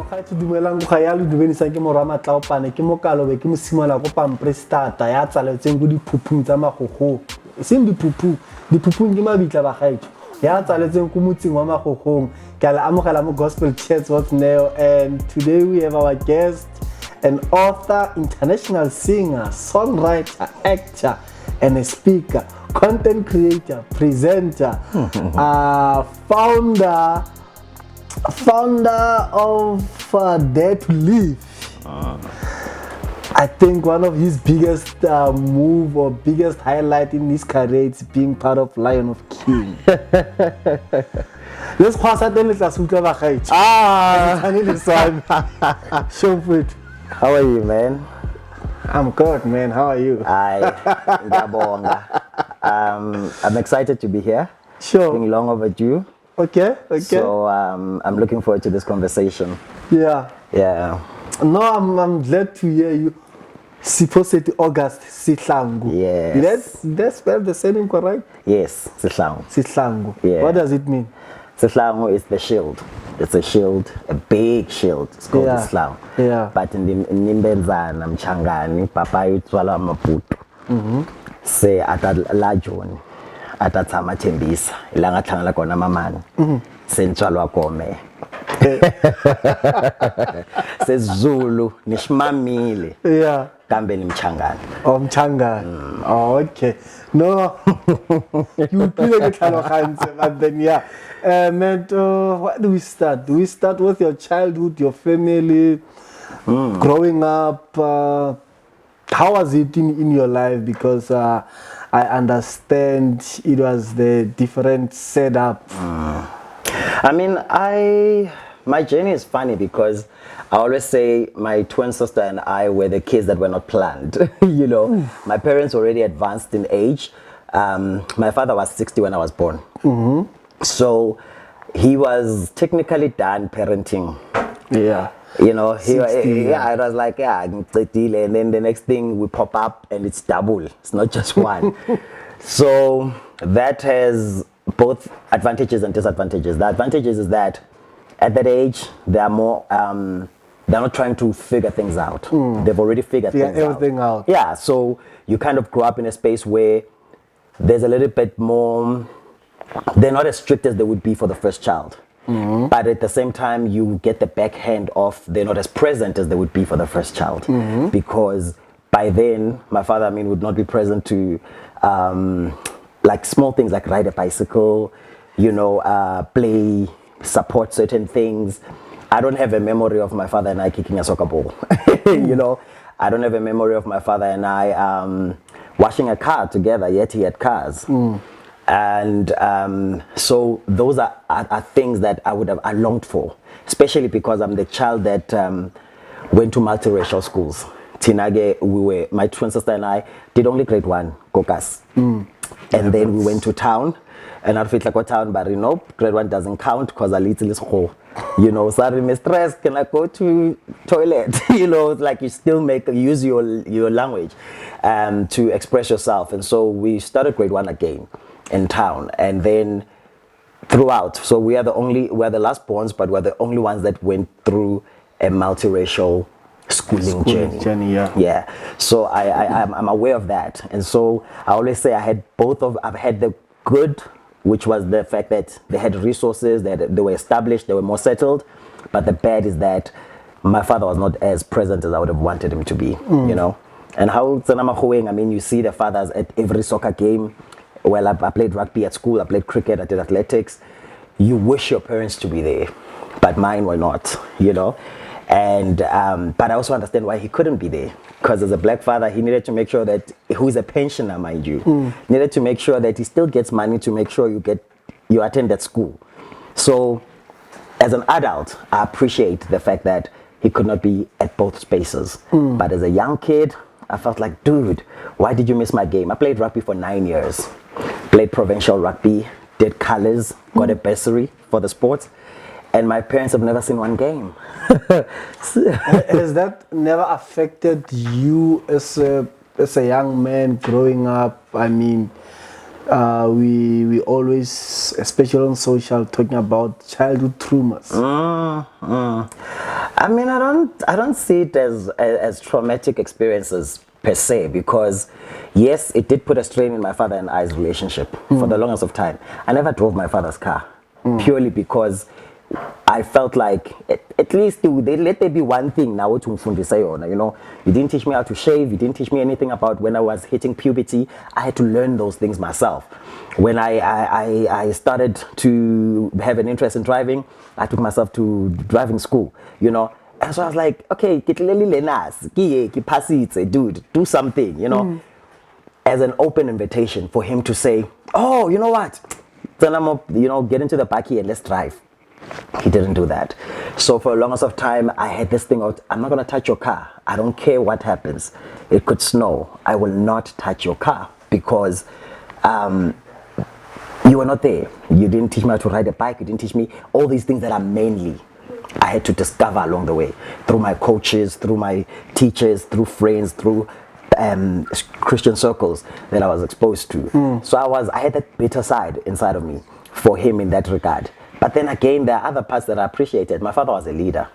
ga itse dumelang go ga ya le dubenisa ke morama tlaopane ke mo kalobe ke mosimala go pamprestata ya tsaletseng go diphuphung tsa magogo seng diphuphung ke mabitla ba gaetso ya tsaletseng go motseng wa magogong ke la amogela mo gospel church what's neo, and today we have our guest, an author, international singer, songwriter, actor, and a speaker, content creator, presenter, founder of Dare to Live. I think one of his biggest move or biggest highlight in his career is being part of Lion of King. Let's pass at the little How are you, man? I'm good, man. How are you? I'm excited to be here. Sure. It's been long overdue. Okay. So I'm looking forward to this conversation. Yeah. No, I'm glad to hear you. Siphosethu Sihlangu. Yes. Did that spell the surname correct? Yes, Sihlangu. Sihlangu. Yeah. What does it mean? Sihlangu is the shield. It's a shield, a big shield. It's called Sihlangu. Yeah. But in the Nimbenzana, Mchangani, Papa Yutswala Maputo. Se ata la journey. Ata tsama Tembisa. Ilanga tlangela kona mamani. Sentswalwa kome. Sezulu nishmamile. Yeah. Kambe ni Mchangani. Oh, Mchangani. Oh, okay. No. You feel like but then yeah. Man, where do we start? Do we start with your childhood, your family, growing up? How was it in your life? Because I understand it was the different setup. I mean, my journey is funny because I always say my twin sister and I were the kids that were not planned. You know, my parents already advanced in age. My father was 60 when I was born. So he was technically done parenting. Yeah. You know, it was like, and then the next thing we pop up and it's double. It's not just one. So that has both advantages and disadvantages. The advantages is that at that age, they are more, they're not trying to figure things out. They've already figured everything out. Yeah, so you kind of grow up in a space where there's a little bit more, they're not as strict as they would be for the first child. But at the same time, you get the backhand of they're not as present as they would be for the first child. Because by then, my father, would not be present to like small things like ride a bicycle, you know, play, support certain things. I don't have a memory of my father and I kicking a soccer ball. You know, I don't have a memory of my father and I washing a car together, yet he had cars. And so those are things that I longed for, especially because I'm the child that went to multiracial schools. Tinage, my twin sister and I did only grade 1, Kokas. And then we went to town, and I felt like town, but grade 1 doesn't count because I little school. You know, sorry, mistress, can I go to toilet? You know, it's like you still use your language to express yourself. And so we started grade 1 again in town, and then throughout. So we're the last borns, but we're the only ones that went through a multiracial schooling journey. Yeah. So I'm aware of that, and so I always say I've had the good, which was the fact that they had resources, they were established, they were more settled. But the bad is that my father was not as present as I would have wanted him to be. You know, and how you see the fathers at every soccer game. Well, I played rugby at school, I played cricket, I did athletics. You wish your parents to be there, but mine were not, you know. And but I also understand why he couldn't be there, because as a black father, he needed to make sure that, who is a pensioner, mind you, needed to make sure that he still gets money to make sure you attend that school. So as an adult, I appreciate the fact that he could not be at both spaces. But as a young kid, I felt like, dude, why did you miss my game? I played rugby for 9 years. Played provincial rugby, did colors, got a bursary for the sports, and my parents have never seen one game. Has that never affected you as a young man growing up? I mean, we always, especially on social, talking about childhood traumas. I mean, I don't see it as traumatic experiences per se, because yes, it did put a strain in my father and I's relationship for the longest of time. I never drove my father's car purely because I felt like at least let there be one thing now to mfundisa yona, you know. You didn't teach me how to shave, you didn't teach me anything about when I was hitting puberty. I had to learn those things myself. When I started to have an interest in driving, I took myself to driving school, you know. And so I was like, okay, dude, do something, you know, as an open invitation for him to say, oh, you know what, you know, get into the back here and let's drive. He didn't do that. So for the longest of time, I had this thing of, I'm not going to touch your car. I don't care what happens. It could snow. I will not touch your car because you were not there. You didn't teach me how to ride a bike. You didn't teach me all these things that are mainly I had to discover along the way through my coaches, through my teachers, through friends, through Christian circles that I was exposed to. So I had that bitter side inside of me for him in that regard. But then again, there are other parts that I appreciated. My father was a leader.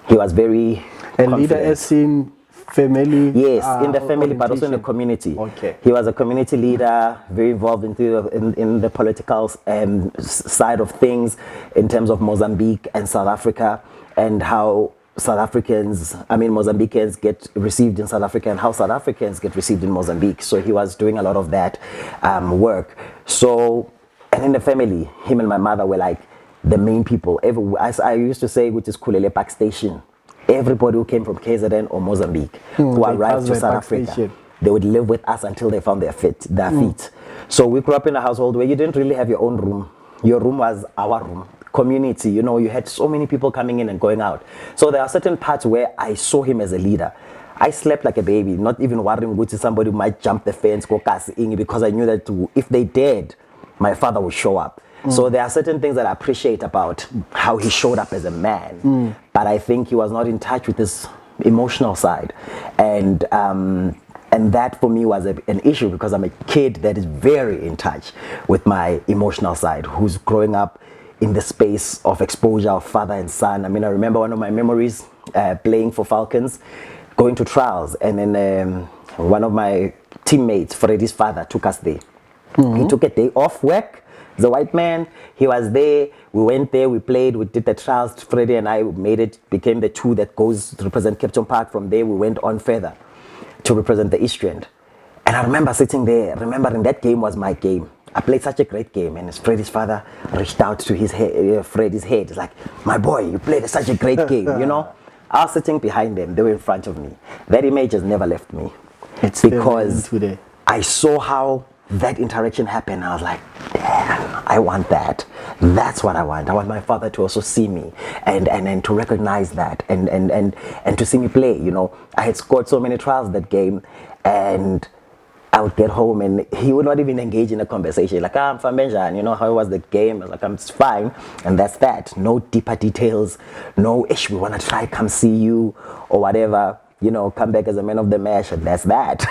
He was very confident. Leader as in family? Yes, in the family, but also in the community. Okay. He was a community leader, very involved in the political side of things in terms of Mozambique and South Africa, and how Mozambicans get received in South Africa and how South Africans get received in Mozambique. So he was doing a lot of that work. So, and in the family, him and my mother were like the main people. As I used to say, which is Kulele Park Station. Everybody who came from KZN or Mozambique who arrived to South Africa, they would live with us until they found their feet. So we grew up in a household where you didn't really have your own room. Your room was our room. Community, you know, you had so many people coming in and going out. So there are certain parts where I saw him as a leader. I slept like a baby, not even worrying which somebody might jump the fence, because I knew that if they dared, my father would show up. So there are certain things that I appreciate about how he showed up as a man, but I think he was not in touch with his emotional side, and that for me was an issue, because I'm a kid that is very in touch with my emotional side, who's growing up in the space of exposure of father and son. I mean, I remember one of my memories playing for Falcons, going to trials, and then one of my teammates, Freddie's father, took us there. He took a day off work. The white man, he was there. We went there, we played, we did the trials. Freddie and I became the two that goes to represent Captain Park. From there, we went on further to represent the East End. And I remember sitting there, remembering that game was my game. I played such a great game, and Freddie's father reached out to Freddie's head. It's like, my boy, you played such a great game, you know? I was sitting behind them, they were in front of me. That image has never left me. It's because I saw how that interaction happened. I was like, damn, I want that. That's what I want. I want my father to also see me and to recognize that and to see me play. You know, I had scored so many trials that game, and I would get home and he would not even engage in a conversation. Like, I'm from Benjamin, you know, how was the game? I was like, I'm fine. And that's that. No deeper details. No, ish, we want to try, come see you or whatever. You know, come back as a man of the match, and that's that.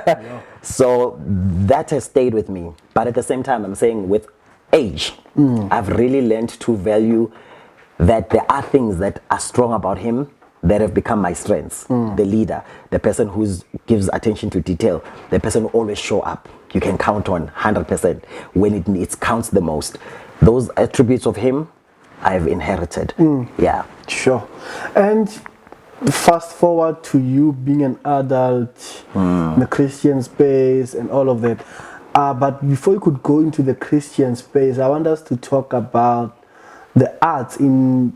Yeah. So that has stayed with me. But at the same time, I'm saying with age, I've really learned to value that there are things that are strong about him that have become my strengths. The leader, the person who gives attention to detail, the person who always show up. You can count on 100% when it counts the most. Those attributes of him, I've inherited. Yeah. Sure. And fast forward to you being an adult in the Christian space and all of that. But before you could go into the Christian space, I want us to talk about the arts in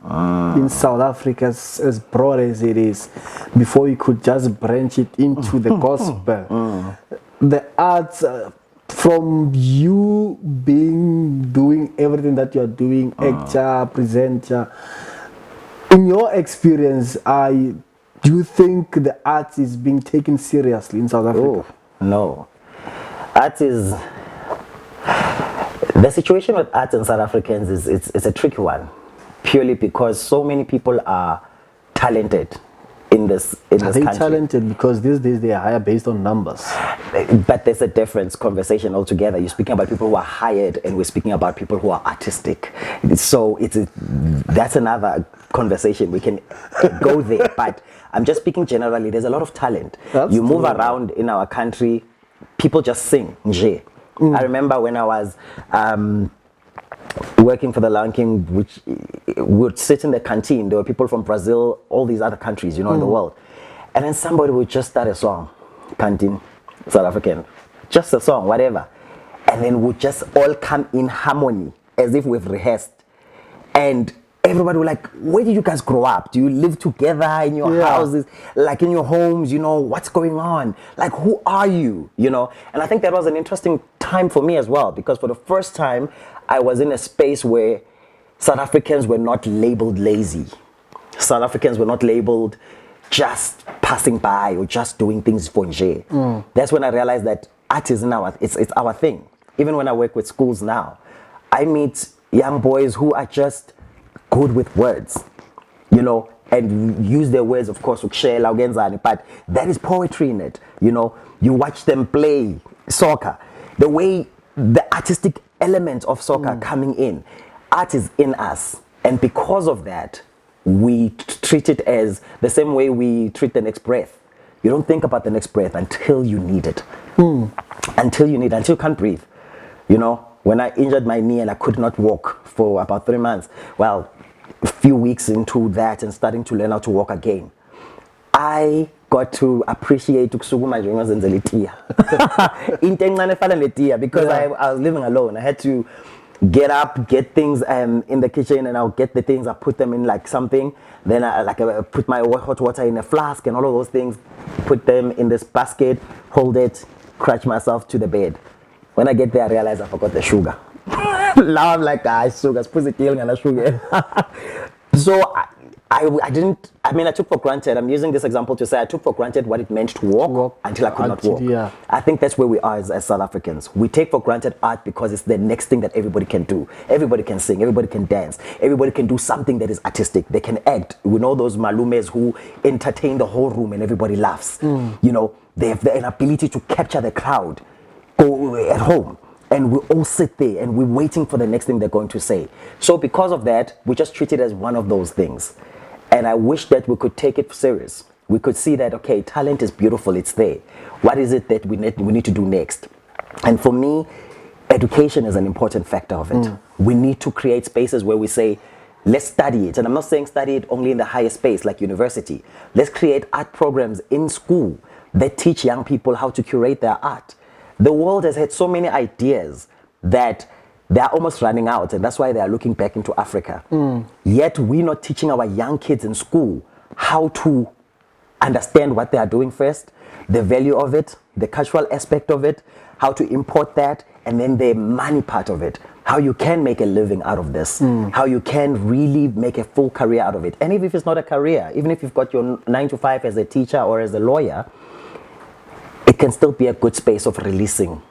South Africa, as broad as it is, before you could just branch it into the gospel. The arts, from you doing everything that you're doing, actor, presenter, in your experience, do you think the arts is being taken seriously in South Africa? Oh, no. Art is... The situation with arts in South Africans is a tricky one, purely because so many people are talented in this Are they country. talented? Because these days they are hired based on numbers. But there's a different conversation altogether. You're speaking about people who are hired, and we're speaking about people who are artistic. So that's another conversation. We can go there. But I'm just speaking generally. There's a lot of talent. That's you move true. around in our country, people just sing. Nje. I remember when I was working for the Lion King, which would sit in the canteen. There were people from Brazil, all these other countries, in the world. And then somebody would just start a song, canteen, South African, just a song, whatever. And then would just all come in harmony as if we've rehearsed. And everybody was like, where did you guys grow up? Do you live together in your houses, like in your homes? What's going on? Like, who are you? And I think that was an interesting time for me as well, because for the first time, I was in a space where South Africans were not labeled lazy. South Africans were not labeled just passing by or just doing things for nje. That's when I realized that art is it's our thing. Even when I work with schools now, I meet young boys who are just good with words, and use their words, of course, but that is poetry in it. You watch them play soccer, the way the artistic element of soccer coming in, art is in us. And because of that, we treat it as the same way we treat the next breath. You don't think about the next breath until you need it. Until you can't breathe. When I injured my knee and I could not walk for about 3 months, well, a few weeks into that and starting to learn how to walk again, I got to appreciate ukusukuma nje ngazenzela itiya. Into encane efana netiya, because I was living alone. I had to get up, get things in the kitchen, and I'll get the things, I put them in like something, then I put my hot water in a flask and all of those things, put them in this basket, hold it, crouch myself to the bed. When I get there, I realize I forgot the sugar. Now I'm like, sugar, sugar. So I took for granted, I'm using this example to say I took for granted what it meant to walk until I could not walk. Yeah. I think that's where we are as South Africans. We take for granted art because it's the next thing that everybody can do. Everybody can sing, everybody can dance, everybody can do something that is artistic. They can act. We know those malumes who entertain the whole room and everybody laughs. They have an ability to capture the crowd. Go at home. And we all sit there and we're waiting for the next thing they're going to say. So because of that, we just treat it as one of those things. And I wish that we could take it serious. We could see that, okay, talent is beautiful, it's there. What is it that we need to do next? And for me, education is an important factor of it. We need to create spaces where we say, let's study it. And I'm not saying study it only in the higher space like university. Let's create art programs in school that teach young people how to curate their art. The world has had so many ideas that they are almost running out, and that's why they are looking back into Africa. Yet we're not teaching our young kids in school how to understand what they are doing first, the value of it, the cultural aspect of it, how to import that, and then the money part of it, how you can make a living out of this, how you can really make a full career out of it. And even if it's not a career, even if you've got your 9 to 5 as a teacher or as a lawyer, it can still be a good space of releasing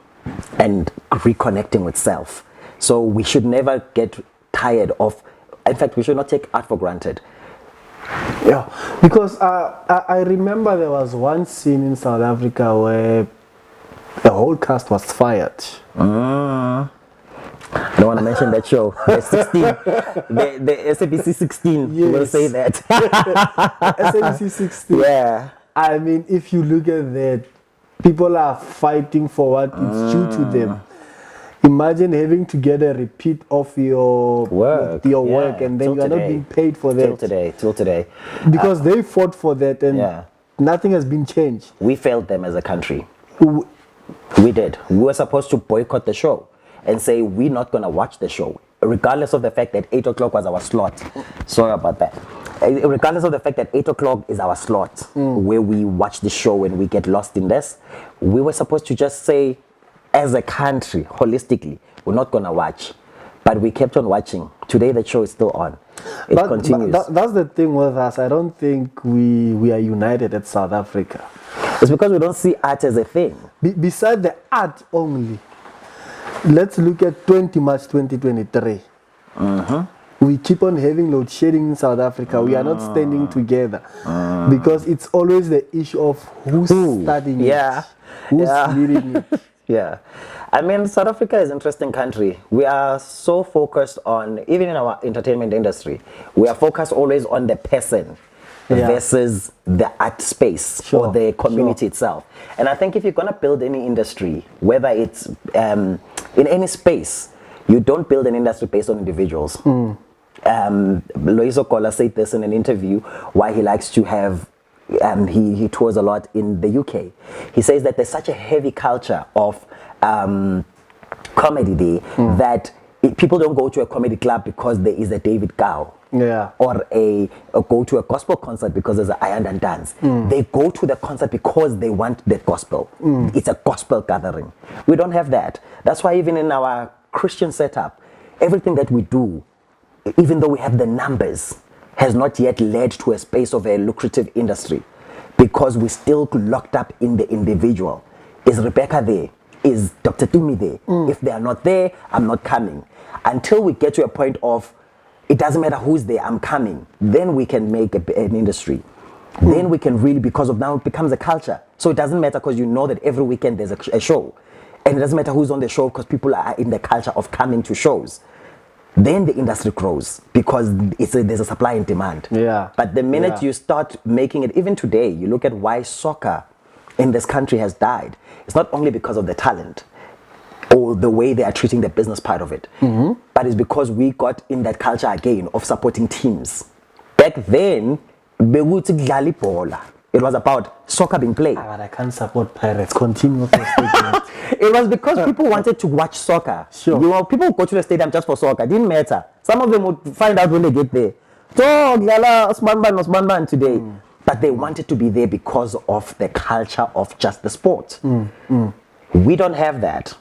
and reconnecting with self. So we should never get tired of, in fact, we should not take art for granted. Yeah, because I remember there was one scene in South Africa where the whole cast was fired. I don't want to mention that show. The 16, the SABC 16 will say that. SABC 16. Yeah. I mean, if you look at that, people are fighting for what is due to them. Imagine having to get a repeat of your work, and then you are not being paid for that. Till today. Because they fought for that, and nothing has been changed. We failed them as a country. We did. We were supposed to boycott the show and say we're not going to watch the show, regardless of the fact that 8 o'clock was our slot. Sorry about that. Regardless of the fact that 8 o'clock is our slot where we watch the show and we get lost in this, we were supposed to just say, as a country, holistically, we're not going to watch. But we kept on watching. Today the show is still on. It continues. That's the thing with us. I don't think we are united at South Africa. It's because we don't see art as a thing. Beside the art only, let's look at 20 March 2023. we keep on having load shedding in South Africa. We are not standing together because it's always the issue of who's starting it, who's leading it. Yeah. I mean, South Africa is an interesting country. We are so focused on, even in our entertainment industry, we are focused always on the person versus the art space or the community itself. And I think if you're going to build any industry, whether it's in any space, you don't build an industry based on individuals. Loiso Kola said this in an interview, why he likes to have he tours a lot in the UK. He says that there's such a heavy culture of comedy there that people don't go to a comedy club because there is a David Gow. Or go to a gospel concert because there's an iron and dance. They go to the concert because they want the gospel. It's a gospel gathering. We don't have that. That's why even in our Christian setup, everything that we do, even though we have the numbers, has not yet led to a space of a lucrative industry because we're still locked up in the individual. Is Rebecca there? Is Dr. Tumi there? If they are not there, I'm not coming. Until we get to a point of, it doesn't matter who's there, I'm coming. Then we can make an industry. Then we can really, because of now it becomes a culture. So it doesn't matter because you know that every weekend there's a show. And it doesn't matter who's on the show because people are in the culture of coming to shows. Then the industry grows because there's a supply and demand. But the minute you start making it, even today, you look at why soccer in this country has died. It's not only because of the talent or the way they are treating the business part of it, but it's because we got in that culture again of supporting teams. Back then, it was about soccer being played. But I can't support Pirates. Continue with the statement. It was because people wanted to watch soccer. People would go to the stadium just for soccer. It didn't matter. Some of them would find out when they get there. Osman today. But they wanted to be there because of the culture of just the sport. We don't have that.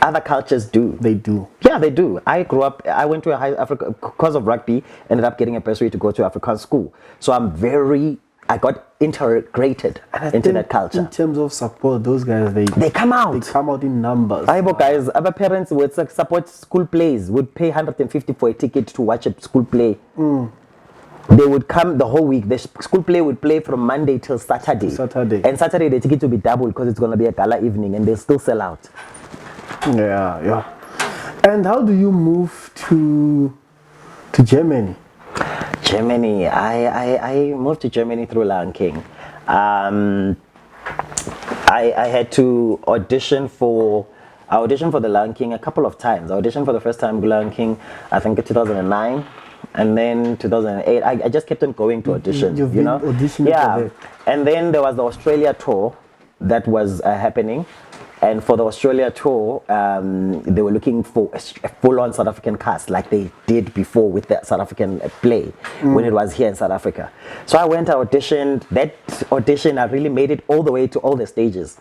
Other cultures do. They do. Yeah, they do. I grew up, I went to a high Africa, because of rugby, ended up getting a bursary to go to African school. So I got integrated into that culture. In terms of support, those guys, they come out. They come out in numbers. Guys, other parents would support school plays, would pay 150 for a ticket to watch a school play. They would come the whole week. The school play would play from Monday till Saturday. And Saturday the ticket will be double because it's going to be a gala evening and they still sell out. And how do you move to Germany? Germany, I moved to Germany through Lion King. I had to audition for the Lion King a couple of times. I auditioned for the first time Lion King, I think in 2009, and then 2008. I just kept on going to audition. You've been auditioning for that. And then there was the Australia tour that was happening. And for the Australia tour, they were looking for a full-on South African cast like they did before with the South African play when it was here in South Africa. So I went, I auditioned. That audition, I really made it all the way to all the stages.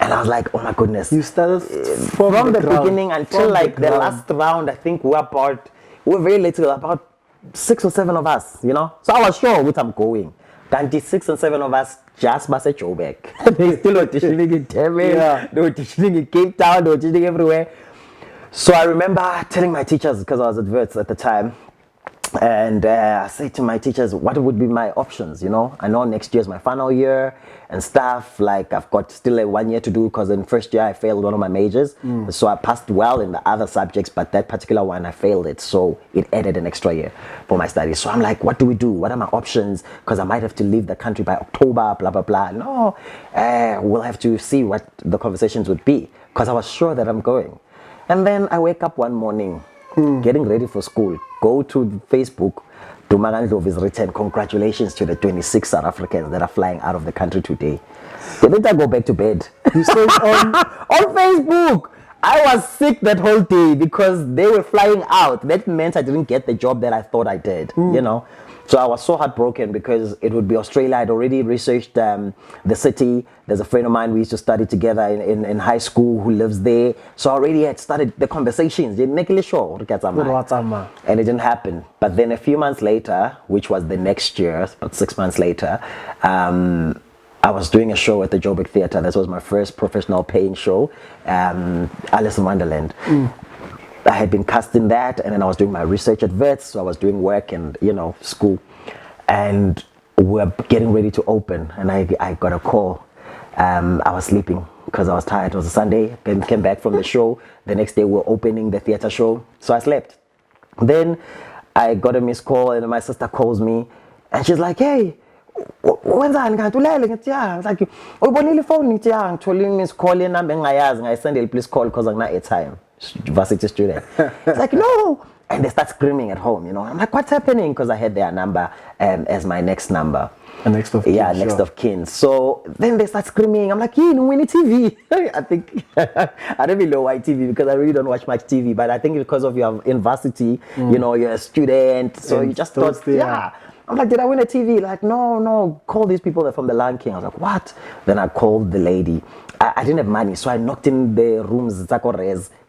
And I was like, oh my goodness. You started from the beginning until like the last round. I think we were very little, about 6 or 7 of us, you know. So I was sure what I'm going. Then the 6 and 7 of us just must at Joburg. They still auditioning in Durban, they were auditioning in Cape Town, they were auditioning everywhere. So I remember telling my teachers, because I was at Wits at the time, and I said to my teachers, what would be my options, you know? I know next year is my final year and stuff, like I've got still a 1 year to do because in first year I failed one of my majors. So I passed well in the other subjects, but that particular one I failed it. So it added an extra year for my studies. So I'm like, what do we do? What are my options? Because I might have to leave the country by October, blah, blah, blah. No, we'll have to see what the conversations would be because I was sure that I'm going. And then I wake up one morning, getting ready for school, go to Facebook, Dumagandlov is written, congratulations to the 26 South Africans that are flying out of the country today. Then I go back to bed. You saw it on Facebook. I was sick that whole day because they were flying out. That meant I didn't get the job that I thought I did, you know. So I was so heartbroken because it would be Australia. I'd already researched the city. There's a friend of mine we used to study together in high school who lives there. So I already had started the conversations. And it didn't happen. But then a few months later, which was the next year, about 6 months later, I was doing a show at the Joburg Theatre. This was my first professional paying show, Alice in Wonderland. I had been cast in that, and then I was doing my research at Wits, so I was doing work and school, and we're getting ready to open, and I got a call. I was sleeping because I was tired. It was a Sunday. Then came back from the show. The next day we're opening the theater show, so I slept. Then I got a missed call, and my sister calls me, and she's like, "Hey, wenzani kanti ulele?" Ngithi yeah. I was like, "Uyibonile phone?" Ngithi yeah. Ngithole missed call yenamba engayazi, ngayisendela please call because angina airtime. Varsity student. It's like no, and they start screaming at home. I'm like, what's happening? Because I had their number as my next number. Next of kin. Yeah, next of kin. So then they start screaming. I'm like, we need TV. I think I don't really know why TV, because I really don't watch much TV. But I think because of your in varsity, you're a student, so And you just thought, yeah. I'm like, did I win a TV? Like, no, call these people. They're from the Lion King. I was like, what? Then I called the lady. I didn't have money, so I knocked in the rooms.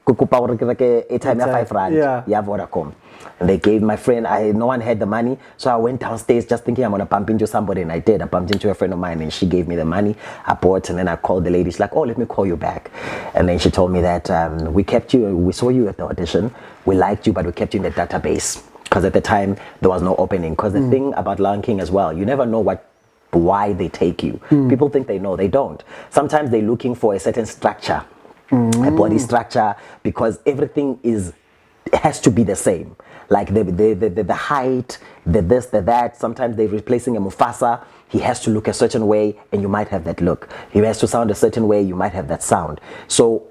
Airtime R5. Yeah, Vodacom. And they gave my friend, no one had the money, so I went downstairs just thinking I'm gonna bump into somebody, and I did. I bumped into a friend of mine, and she gave me the money. I bought, and then I called the lady. She's like, oh, let me call you back. And then she told me that we kept you, we saw you at the audition, we liked you, but we kept you in the database. Because at the time, there was no opening. Because the thing about Lion King as well, you never know why they take you. People think they know, they don't. Sometimes they're looking for a certain structure, a body structure, because everything has to be the same. Like the height, the this, the that. Sometimes they're replacing a Mufasa. He has to look a certain way, and you might have that look. He has to sound a certain way, you might have that sound. So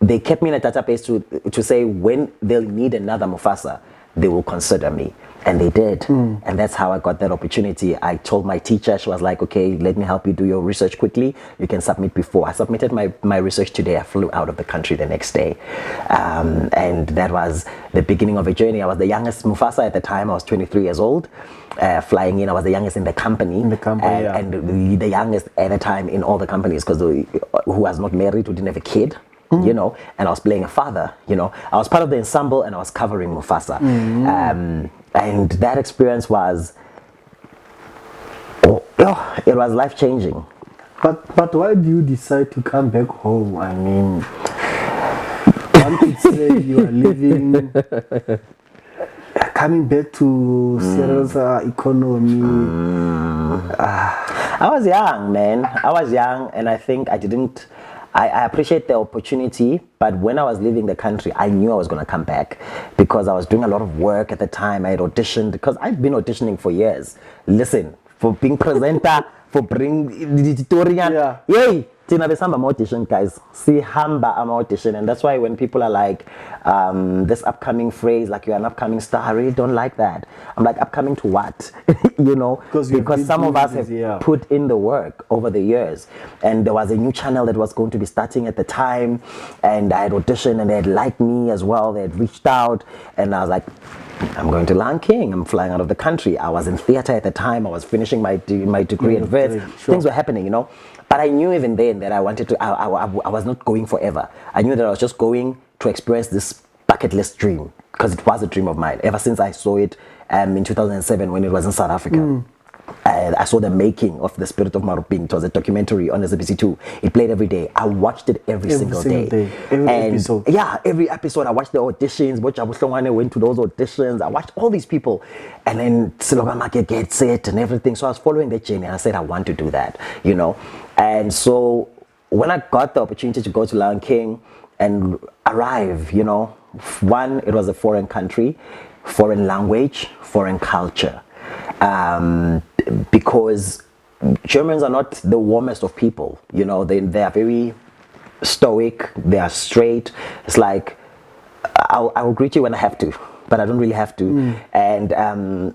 they kept me in a database to say when they'll need another Mufasa, they will consider me. And they did. And that's how I got that opportunity. I told my teacher, she was like, okay, let me help you do your research quickly. You can submit before. I submitted my research today. I flew out of the country the next day. And that was the beginning of a journey. I was the youngest Mufasa at the time. I was 23 years old. Flying in, I was the youngest in the company. And the youngest at the time in all the companies, because who was not married, who didn't have a kid. And I was playing a father, I was part of the ensemble, and I was covering Mufasa. And that experience was, it was life-changing. But why do you decide to come back home? I mean, one could say you are living, coming back to serious economy. I was young, man. I was young, and I think I appreciate the opportunity, but when I was leaving the country, I knew I was going to come back, because I was doing a lot of work at the time. I had auditioned, because I've been auditioning for years. Listen, for being presenter, for bringing the tutorial. Yay! Tina Besamba audition, guys. See Hamba am audition. And that's why when people are like, this upcoming phrase, like you're an upcoming star, I really don't like that. I'm like, upcoming to what? Because some of us have put in the work over the years. And there was a new channel that was going to be starting at the time, and I had auditioned, and they had liked me as well. They had reached out, and I was like, I'm going to Lion King. I'm flying out of the country. I was in theater at the time. I was finishing my degree at Wits. Things were happening, But I knew even then that I wanted to, I was not going forever. I knew that I was just going to experience this bucket list dream, because it was a dream of mine ever since I saw it in 2007 when it was in South Africa. I saw the making of The Spirit of Maruping. It was a documentary on SABC2. It played every day. I watched it every single day. Every episode. Yeah, every episode. I watched the auditions. I went to those auditions. I watched all these people. And then Silogamake gets it and everything. So I was following that journey, and I said, I want to do that, And so when I got the opportunity to go to Lion King and arrive, one, it was a foreign country, foreign language, foreign culture. Because Germans are not the warmest of people, they are very stoic, they are straight. It's like, I will greet you when I have to, but I don't really have to. And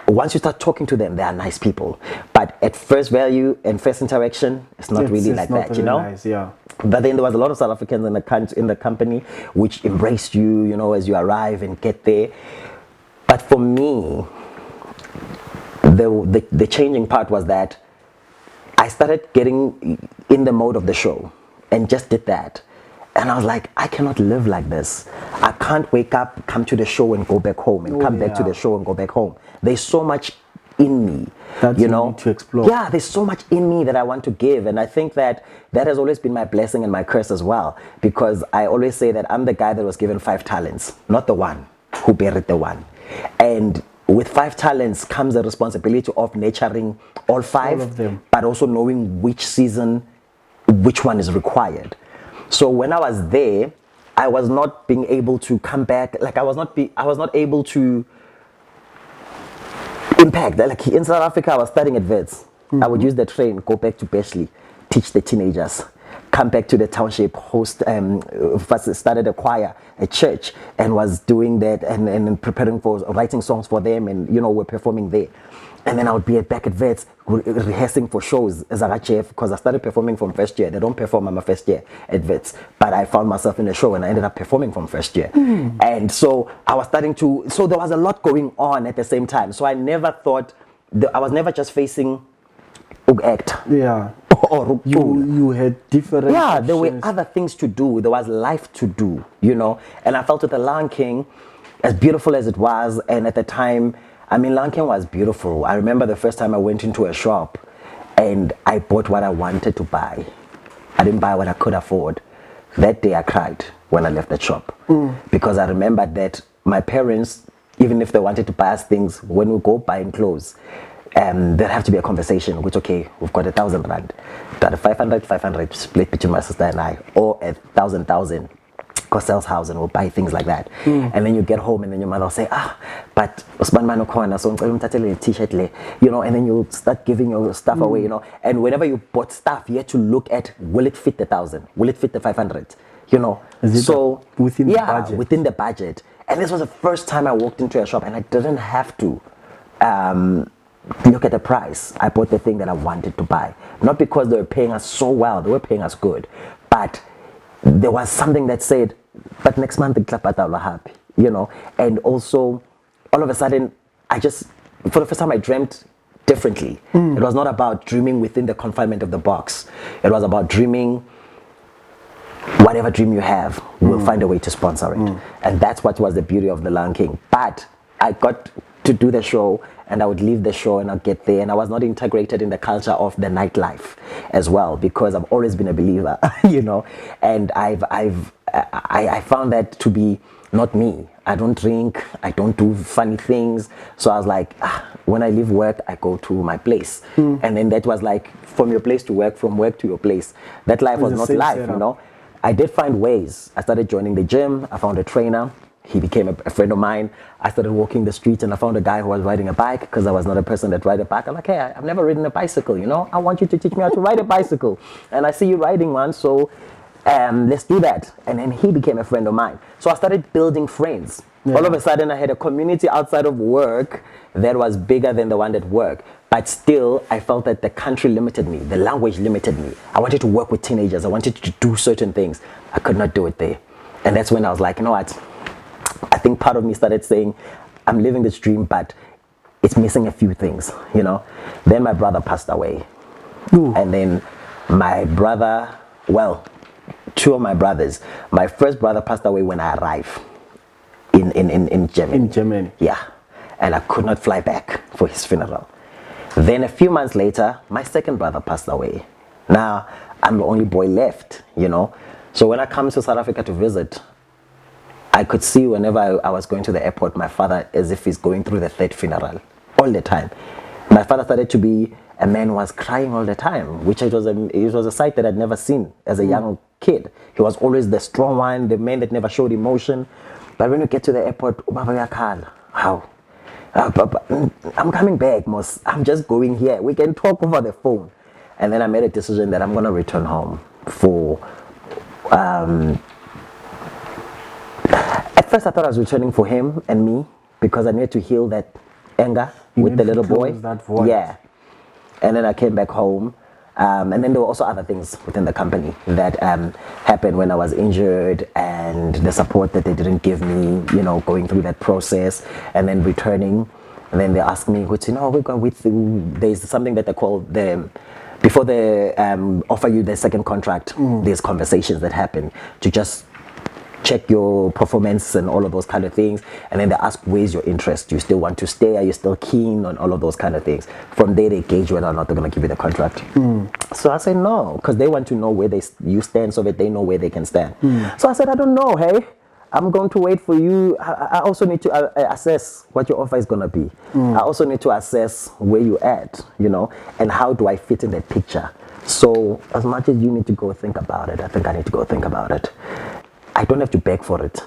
once you start talking to them, they are nice people. But at first value and first interaction, it's not really like that, really nice, yeah. But then there was a lot of South Africans in the company which embraced you, as you arrive and get there. But for me, the changing part was that I started getting in the mode of the show and just did that. And I was like, I cannot live like this. I can't wake up, come to the show and go back home, and come back to the show and go back home. There's so much in me. That you need to explore. Yeah, there's so much in me that I want to give, and I think that has always been my blessing and my curse as well, because I always say that I'm the guy that was given 5 talents, not the one who buried the one. And with 5 talents comes the responsibility of nurturing all 5 of them, but also knowing which season which one is required. So when I was there, I was not being able to come back, like I was not able to impact. Like in South Africa, I was studying at Wits. I would use the train, go back to Beshley, teach the teenagers, come back to the township, host, first started a choir, a church, and was doing that and preparing for writing songs for them, and we're performing there. And then I would be back at Vets rehearsing for shows as a chef, because I started performing from first year. They don't perform, I'm a first year at Vets, but I found myself in a show and I ended up performing from first year. And so I was so there was a lot going on at the same time. So I never thought, I was never just facing act. Yeah. Or you had different there were other things to do. There was life to do, And I felt with the Lion King, as beautiful as it was, and at the time, Lion King was beautiful. I remember the first time I went into a shop and I bought what I wanted to buy. I didn't buy what I could afford. That day I cried when I left the shop, because I remembered that my parents, even if they wanted to buy us things, when we go buying clothes, there'd have to be a conversation, which, okay, we've got 1,000 rand, got a 500 split between my sister and I, or 1,000, Costell's house, and we'll buy things like that. And then you get home and then your mother will say, but Usman Mano corner, so t-shirt, and then you start giving your stuff away, and whenever you bought stuff, you had to look at, will it fit the 1,000? Will it fit the 500? So within the budget? Within the budget. And this was the first time I walked into a shop and I didn't have to look at the price. I bought the thing that I wanted to buy. Not because they were paying us so well, they were paying us good, but there was something that said, but next month the happy, and also all of a sudden for the first time I dreamt differently. It was not about dreaming within the confinement of the box. It was about dreaming, whatever dream you have, we'll find a way to sponsor it. And that's what was the beauty of the Lion King. But I got to do the show, and I would leave the show and I'd get there, and I was not integrated in the culture of the nightlife as well, because I've always been a believer, and I found that to be not me. I don't drink, I don't do funny things. So I was like, when I leave work, I go to my place. And then that was like, from your place to work, from work to your place. That life was not life, I did find ways. I started joining the gym. I found a trainer. He became a friend of mine. I started walking the streets and I found a guy who was riding a bike, because I was not a person that ride a bike. I'm like, hey, I've never ridden a bicycle, I want you to teach me how to ride a bicycle. And I see you riding one, so let's do that. And then he became a friend of mine. So I started building friends. All of a sudden I had a community outside of work that was bigger than the one at work. But still, I felt that the country limited me, the language limited me. I wanted to work with teenagers. I wanted to do certain things. I could not do it there. And that's when I was like, you know what? I think part of me started saying, I'm living this dream, but it's missing a few things, Then my brother passed away. And then my brother, two of my brothers, my first brother passed away when I arrived in Germany. In Germany? Yeah. And I could not fly back for his funeral. Then a few months later, my second brother passed away. Now, I'm the only boy left, So when I come to South Africa to visit, I could see whenever I was going to the airport, my father, as if he's going through the third funeral all the time. My father started to be a man who was crying all the time, which it was a sight that I'd never seen as a young kid. He was always the strong one, the man that never showed emotion. But when you get to the airport, how? I'm coming back, Mos. I'm just going here. We can talk over the phone. And then I made a decision that I'm going to return home for... At first I thought I was returning for him and me, because I needed to heal that anger with the little boy. That voice. Yeah. And then I came back home. And then there were also other things within the company that happened when I was injured, and the support that they didn't give me, going through that process and then returning. And then they asked me, we're going with, there's something that they call before they offer you the second contract, there's conversations that happen to just check your performance and all of those kind of things, and then they ask, where's your interest? Do you still want to stay? Are you still keen on all of those kind of things? From there they gauge whether or not they're going to give you the contract. So I say no, because they want to know where you stand so that they know where they can stand. So I said, I don't know, hey, I'm going to wait for you. I also need to assess what your offer is going to be. I also need to assess where you're at, you know, and how do I fit in that picture. So as much as you need to go think about it, I think I need to go think about it. I don't have to beg for it.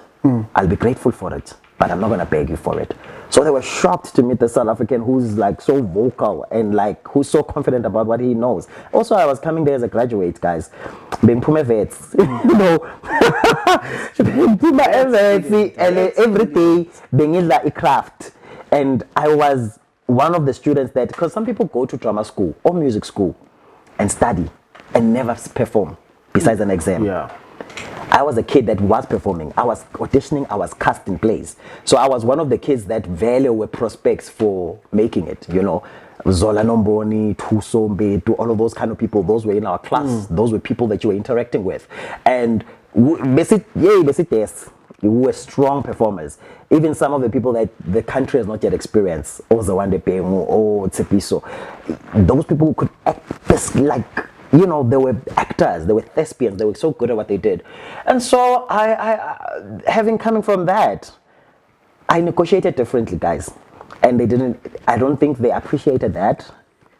I'll be grateful for it, but I'm not going to beg you for it. So they were shocked to meet the South African who's like so vocal and like who's so confident about what he knows. Also, I was coming there as a graduate, guys. Being Puma vets, you know, being Puma vets, and every day being in like a craft. And I was one of the students that, because some people go to drama school or music school and study and never perform besides an exam. Yeah. I was a kid that was performing. I was auditioning. I was cast in plays. So I was one of the kids that value were prospects for making it, you know. Zola Nomboni, Tuso Mbetu, all of those kind of people, those were in our class. Those were people that you were interacting with. And yes, we were strong performers. Even some of the people that the country has not yet experienced, Ozawande Pemu, or Tsepiso, those people who could act this, like, you know, they were actors, they were thespians, they were so good at what they did. And so I having coming from that, I negotiated differently, guys. And I don't think they appreciated that.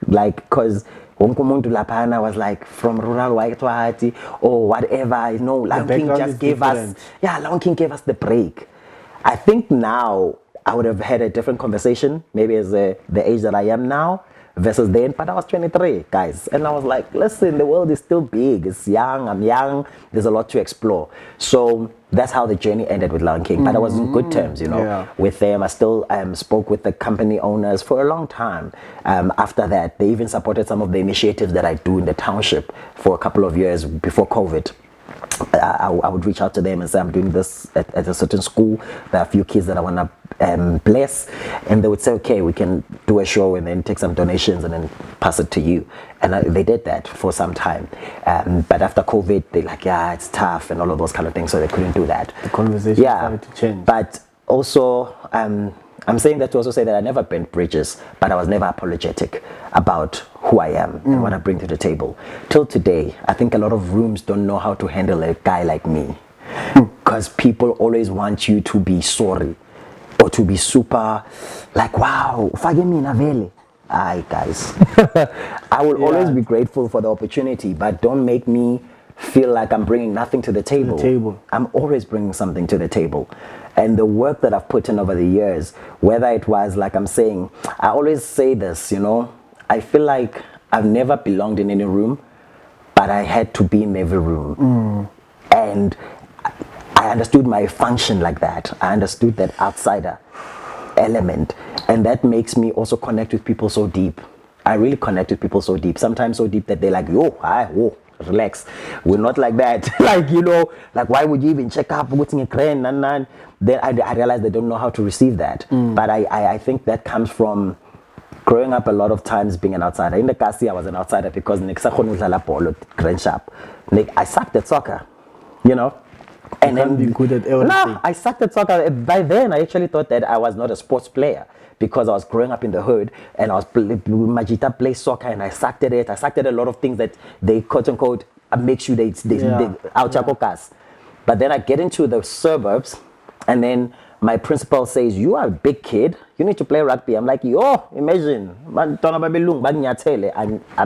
Like, because Wonkumuntu Lapana was like from rural Waitwahati or whatever, you know, Lion King just gave us, Lion King gave us the break. I think now I would have had a different conversation, maybe as the age that I am now, versus then, but I was 23, guys. And I was like, listen, the world is still big. It's young, I'm young, there's a lot to explore. So that's how the journey ended with Lion King. But I was in good terms, you know, with them. I still spoke with the company owners for a long time. After that, they even supported some of the initiatives that I do in the township for a couple of years before COVID. I would reach out to them and say, I'm doing this at a certain school. There are a few kids that I want to bless. And they would say, okay, we can do a show and then take some donations and then pass it to you. And they did that for some time. But after COVID, they're like, yeah, it's tough and all of those kind of things. So they couldn't do that. The conversation started to change. But also, I'm saying that to also say that I never burnt bridges, but I was never apologetic about who I am and what I bring to the table. Till today, I think a lot of rooms don't know how to handle a guy like me. Because people always want you to be sorry or to be super like, wow, fage mina vele. Aye, guys. I will always be grateful for the opportunity, but don't make me feel like I'm bringing nothing to the table. I'm always bringing something to the table. And the work that I've put in over the years, whether it was, like I'm saying, I always say this, you know, I feel like I've never belonged in any room, but I had to be in every room. And I understood my function like that. I understood that outsider element. And that makes me also connect with people so deep. I really connect with people so deep. Sometimes so deep that they're like, whoa, relax. We're not like that. Like, you know, like, why would you even check up what's in a crane? Then I realize they don't know how to receive that. But I think that comes from growing up a lot of times being an outsider. In the Kasi, I was an outsider because I sucked at soccer, you know. And then be good at everything. No, I sucked at soccer. By then, I actually thought that I was not a sports player because I was growing up in the hood and I was Majita play soccer and I sucked at it. I sucked at a lot of things that they quote unquote make sure they out. But then I get into the suburbs and then my principal says, you are a big kid, you need to play rugby. I'm like, imagine, I'm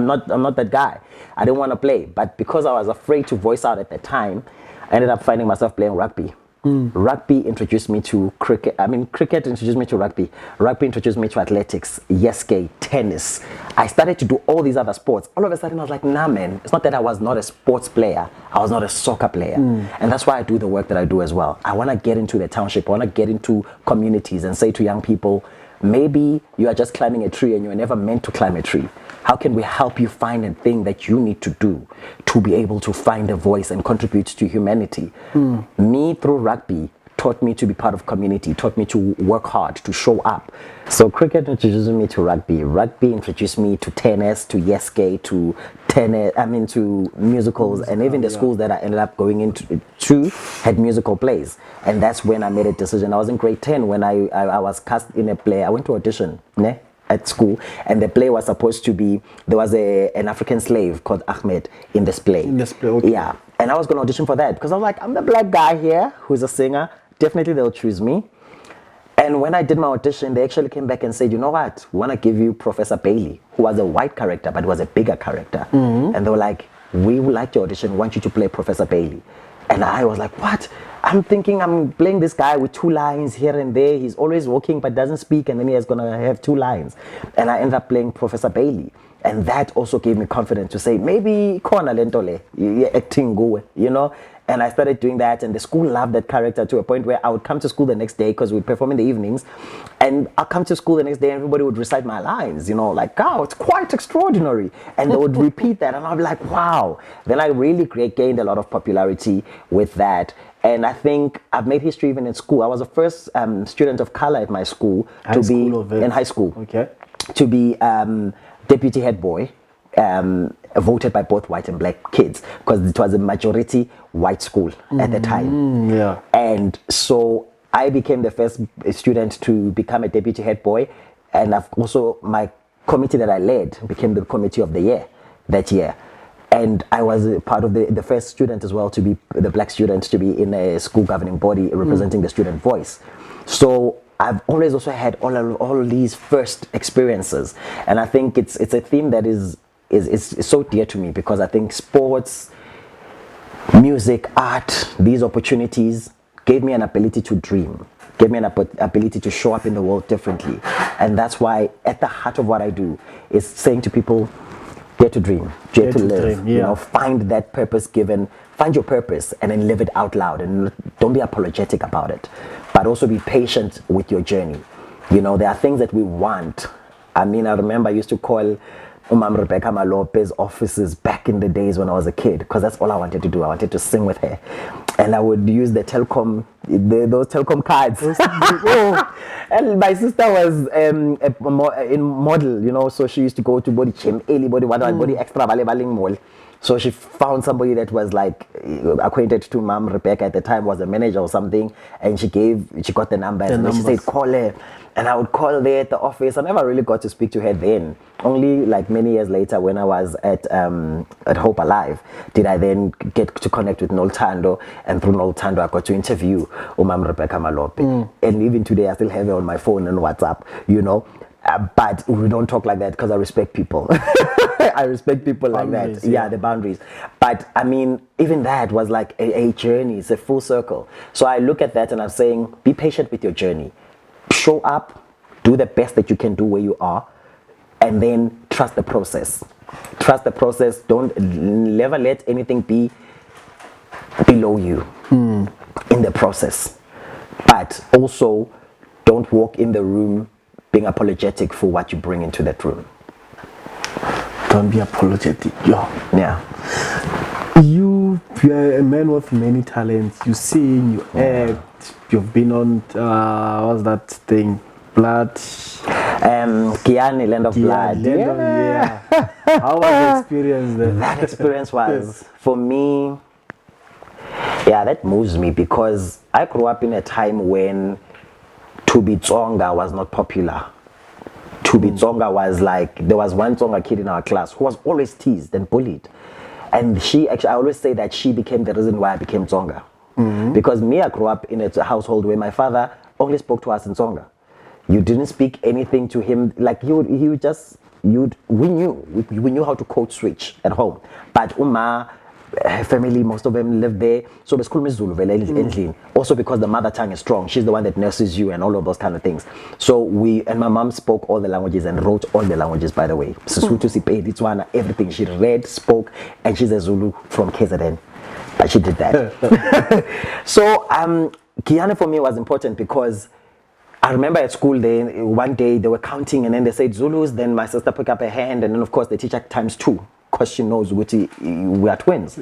not that guy. I didn't want to play, but because I was afraid to voice out at the time, I ended up finding myself playing rugby. Rugby introduced me to cricket. Cricket introduced me to rugby. Rugby introduced me to athletics, yeske, tennis. I started to do all these other sports. All of a sudden, I was like, nah, man, it's not that I was not a sports player. I was not a soccer player. And that's why I do the work that I do as well. I want to get into the township. I want to get into communities and say to young people, maybe you are just climbing a tree and you were never meant to climb a tree. How can we help you find a thing that you need to do to be able to find a voice and contribute to humanity? Me, through rugby, taught me to be part of community, taught me to work hard, to show up. So cricket introduced me to rugby. Rugby introduced me to tennis, to yeske, to tennis. To musicals, and even the schools that I ended up going into had musical plays. And that's when I made a decision. I was in grade 10 when I was cast in a play. I went to audition, at school, and the play was supposed to be, there was an African slave called Ahmed in this play. Okay. Yeah, and I was going to audition for that because I was like, I'm the black guy here who's a singer. Definitely they'll choose me. And when I did my audition, they actually came back and said, you know what, we want to give you Professor Bailey, who was a white character, but was a bigger character. And they were like, we would like your audition, want you to play Professor Bailey. And I was like, what? I'm thinking I'm playing this guy with 2 lines here and there. He's always walking but doesn't speak, and then he's going to have 2 lines. And I ended up playing Professor Bailey. And that also gave me confidence to say, maybe Kona Lentole, acting go, And I started doing that, and the school loved that character to a point where I would come to school the next day because we'd perform in the evenings, and I'd come to school the next day and everybody would recite my lines, like, oh, it's quite extraordinary. And they would repeat that, and I'd be like, wow. Then I really gained a lot of popularity with that. And I think I've made history even in school. I was the first student of color at my school in high school. Okay. To be deputy head boy. Voted by both white and black kids because it was a majority white school at the time. Yeah. And so I became the first student to become a deputy head boy, and I've also, my committee that I led became the committee of the year that year. And I was a part of the first student as well to be the black student to be in a school governing body representing the student voice. So I've always also had all of these first experiences, and I think it's a theme that is so dear to me because I think sports, music, art, these opportunities gave me an ability to dream, gave me an ability to show up in the world differently. And that's why at the heart of what I do is saying to people, dare to dream, dare to live, dream, yeah. Find that purpose given, find your purpose and then live it out loud, and don't be apologetic about it, but also be patient with your journey. There are things that we want. I remember I used to call Rebecca Malopez's offices back in the days when I was a kid, because that's all I wanted to do. I wanted to sing with her, and I would use those telecom cards. And my sister was in model, so she used to go to body gym, early body extra mall. So she found somebody that was like acquainted to Mom Rebecca at the time, was a manager or something, and she got the number, and she said call her. And I would call there at the office. I never really got to speak to her then. Only like many years later, when I was at Hope Alive, did I then get to connect with Noltando, and through Noltando I got to interview Umam Rebecca Malope. And even today I still have her on my phone and WhatsApp, but we don't talk like that because I respect people. I respect people like that. Yeah, the boundaries. But even that was like a journey. It's a full circle. So I look at that and I'm saying, be patient with your journey. Show up, do the best that you can do where you are, and then trust the process. Trust the process. Don't never let anything be below you in the process. But also, don't walk in the room being apologetic for what you bring into that room. Don't be apologetic. Yeah. You're a man with many talents. You sing, you act, you've been on, what's that thing? Blood. Kiani, Land of Blood. Yeah. How was the experience then? That experience was, for me, that moves me because I grew up in a time when to be Tsonga was not popular. To be Tsonga was like, there was one Tsonga kid in our class who was always teased and bullied. And I always say that she became the reason why I became Tsonga. Because I grew up in a household where my father only spoke to us in Tsonga. You didn't speak anything to him, like we knew how to code switch at home. But her family, most of them lived there, so also because the mother tongue is strong, she's the one that nurses you and all of those kind of things. So my mom spoke all the languages and wrote all the languages, by the way. Sesotho, Sepedi, Tswana, everything. She read, spoke, and she's a Zulu from KZN, but she did that. So Kiana for me was important because I remember at school, one day they were counting and then they said Zulus, then my sister picked up her hand, and then of course the teacher times 2. because she knows we are twins.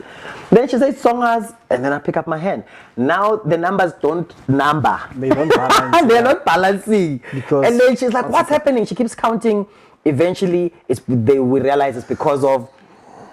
Then she says, "Songas," and then I pick up my hand. Now the numbers don't number. They don't balance. They're not balancing. And then she's like, "What's happening?" She keeps counting. Eventually, we realize it's because of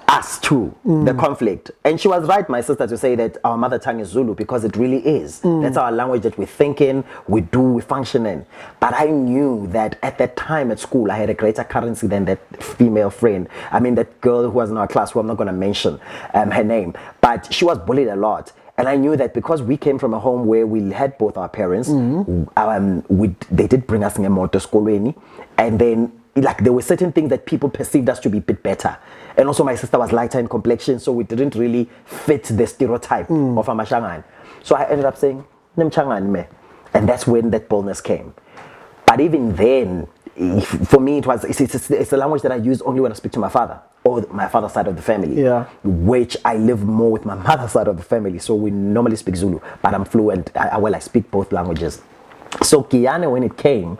us too, the conflict. And she was right, my sister, to say that our mother tongue is Zulu, because it really is. That's our language that we think in, we do, we function in. But I knew that at that time at school, I had a greater currency than that female friend. I mean, that girl who was in our class, who I'm not going to mention her name, but she was bullied a lot. And I knew that because we came from a home where we had both our parents, they did bring us in a motor school, and then like there were certain things that people perceived us to be a bit better. And also my sister was lighter in complexion, so we didn't really fit the stereotype of a Mashangan. So I ended up saying, "Nemchangan me." And that's when that boldness came. But even then, for me, it's a language that I use only when I speak to my father, or my father's side of the family, which I live more with my mother's side of the family. So we normally speak Zulu, but I'm fluent. I speak both languages. So Kiane, when it came,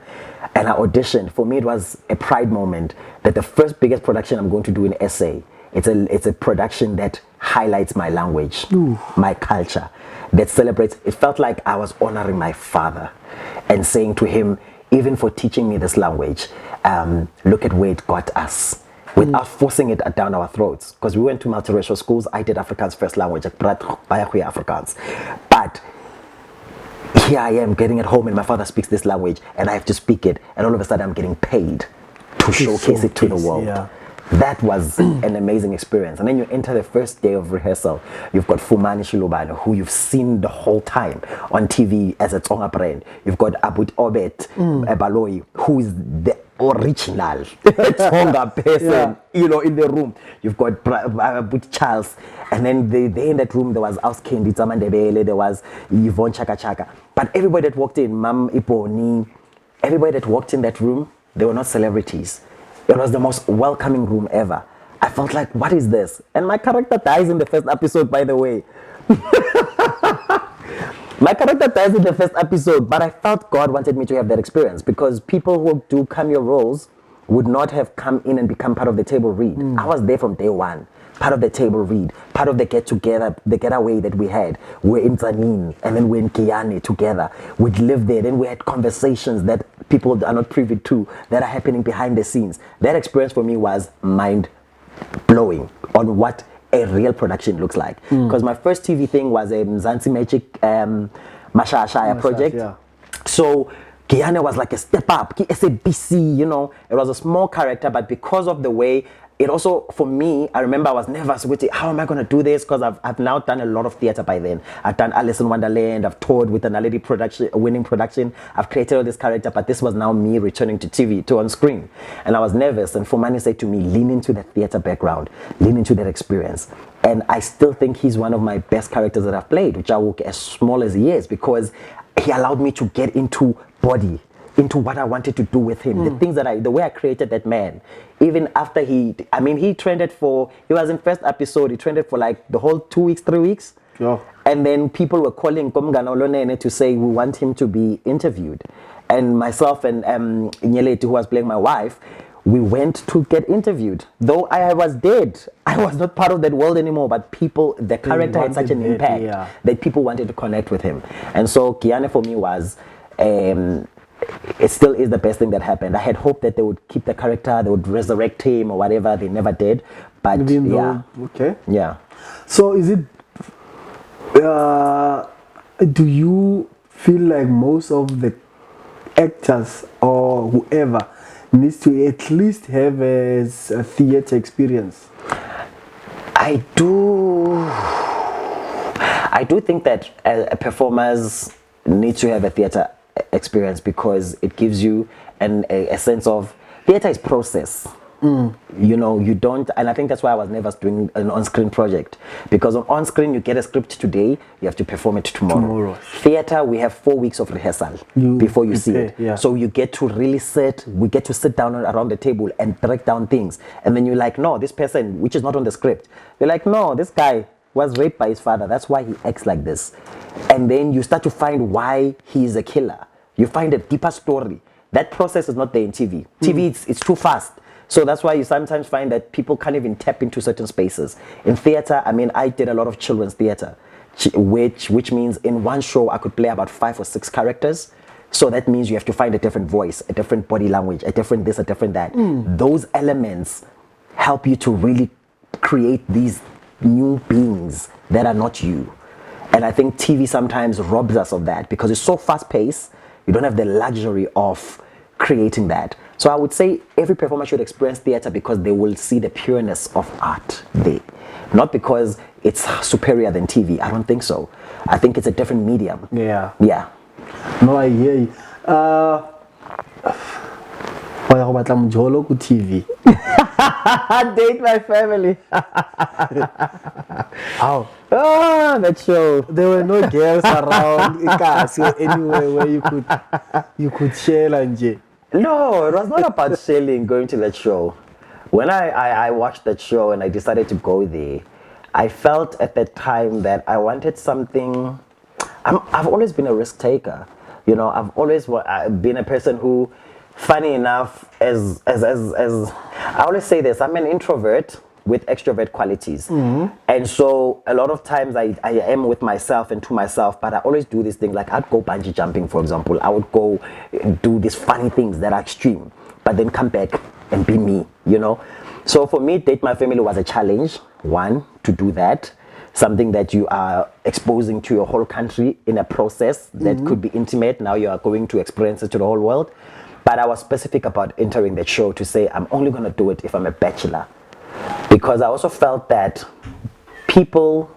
and I auditioned, for me it was a pride moment that the first biggest production I'm going to do in SA, it's a production that highlights my language, my culture, that celebrates. It felt like I was honoring my father and saying to him, even for teaching me this language, look at where it got us, without forcing it down our throats. Because we went to multiracial schools. I did Afrikaans first language, Afrikaans. But here I am getting at home and my father speaks this language and I have to speak it, and all of a sudden I'm getting paid to showcase it to the world. That was an amazing experience. And then you enter the first day of rehearsal. You've got Fumani Shilubano, who you've seen the whole time on TV as a Tsonga brand. You've got Abut Obet Baloi, who is the original Tsonga person, in the room. You've got Abut Charles. And then in that room, there was Auskendi Tamandebele, there was Yvonne Chaka Chaka. But everybody that walked in, Mam Iponi, everybody that walked in that room, they were not celebrities. It was the most welcoming room ever. I felt like, what is this? And my character dies in the first episode, by the way. My character dies in the first episode, but I felt God wanted me to have that experience, because people who do cameo roles would not have come in and become part of the table read. I was there from day one. Part of the table read, part of the get-together, the getaway that we had. We're in Zanin, and then we're in Kiane together. We'd live there, then we had conversations that people are not privy to, that are happening behind the scenes. That experience for me was mind-blowing on what a real production looks like. Because my first TV thing was a Mzansi Magic Mashashaya project. So Kiane was like a step up, SABC, it was a small character, but because of the way, it also, for me, I remember I was nervous with it. How am I going to do this? Because I've now done a lot of theater by then. I've done Alice in Wonderland. I've toured with an Already winning production. I've created all this character, but this was now me returning to TV, to on screen. And I was nervous. And Fumani said to me, lean into that theater background, lean into that experience. And I still think he's one of my best characters that I've played, which I will, as small as he is, because he allowed me to get into body, into what I wanted to do with him, the things the way I created that man. Even after he trended he was in first episode, he trended for like the whole 2 weeks, 3 weeks. And then people were calling Komgana Olonene to say we want him to be interviewed. And myself and Nyeleti, who was playing my wife, we went to get interviewed. Though I was dead, I was not part of that world anymore, but the character had such an impact that people wanted to connect with him. And so Kiane for me was, it still is the best thing that happened. I had hoped that they would keep the character, they would resurrect him or whatever. They never did. But So is it, do you feel like most of the actors or whoever needs to at least have a theater experience? I do think that performers need to have a theater experience, because it gives you a sense of theater is process. You don't, and I think that's why I was never doing an on-screen project, because on-screen you get a script today, you have to perform it tomorrow. Theater, we have 4 weeks of rehearsal before you see it. So you get to really we get to sit down around the table and break down things, and then you're like, no, this person, which is not on the script, you're like, no, this guy was raped by his father, that's why he acts like this. And then you start to find why he is a killer. You find a deeper story. That process is not there in TV. TV, it's too fast. So that's why you sometimes find that people can't even tap into certain spaces. In theater, I mean, I did a lot of children's theater, which means in one show I could play about 5 or 6 characters. So that means you have to find a different voice, a different body language, a different this, a different that. Those elements help you to really create these new beings that are not you. And I think TV sometimes robs us of that because it's so fast paced, you don't have the luxury of creating that. So I would say every performer should experience theater because they will see the pureness of art there. Not because it's superior than TV. I don't think so. I think it's a different medium. Yeah. Yeah. No, I hear you. TV. Date my family. How? Oh, that show. There were no girls around anywhere where you could share and No, it was not about sailing going to that show. When I watched that show and I decided to go there, I felt at that time that I wanted something. I've always been a risk taker. You know, I've always been a person who, funny enough, as I always say this, I'm an introvert with extrovert qualities. And so a lot of times I am with myself and to myself, but I always do this thing, like I'd go bungee jumping, for example. I would go do these funny things that are extreme, but then come back and be me, you know? So for me, Date My Family was a challenge, one, to do that. Something that you are exposing to your whole country in a process that could be intimate. Now you are going to experience it to the whole world. But I was specific about entering the show to say I'm only going to do it if I'm a bachelor. Because I also felt that people,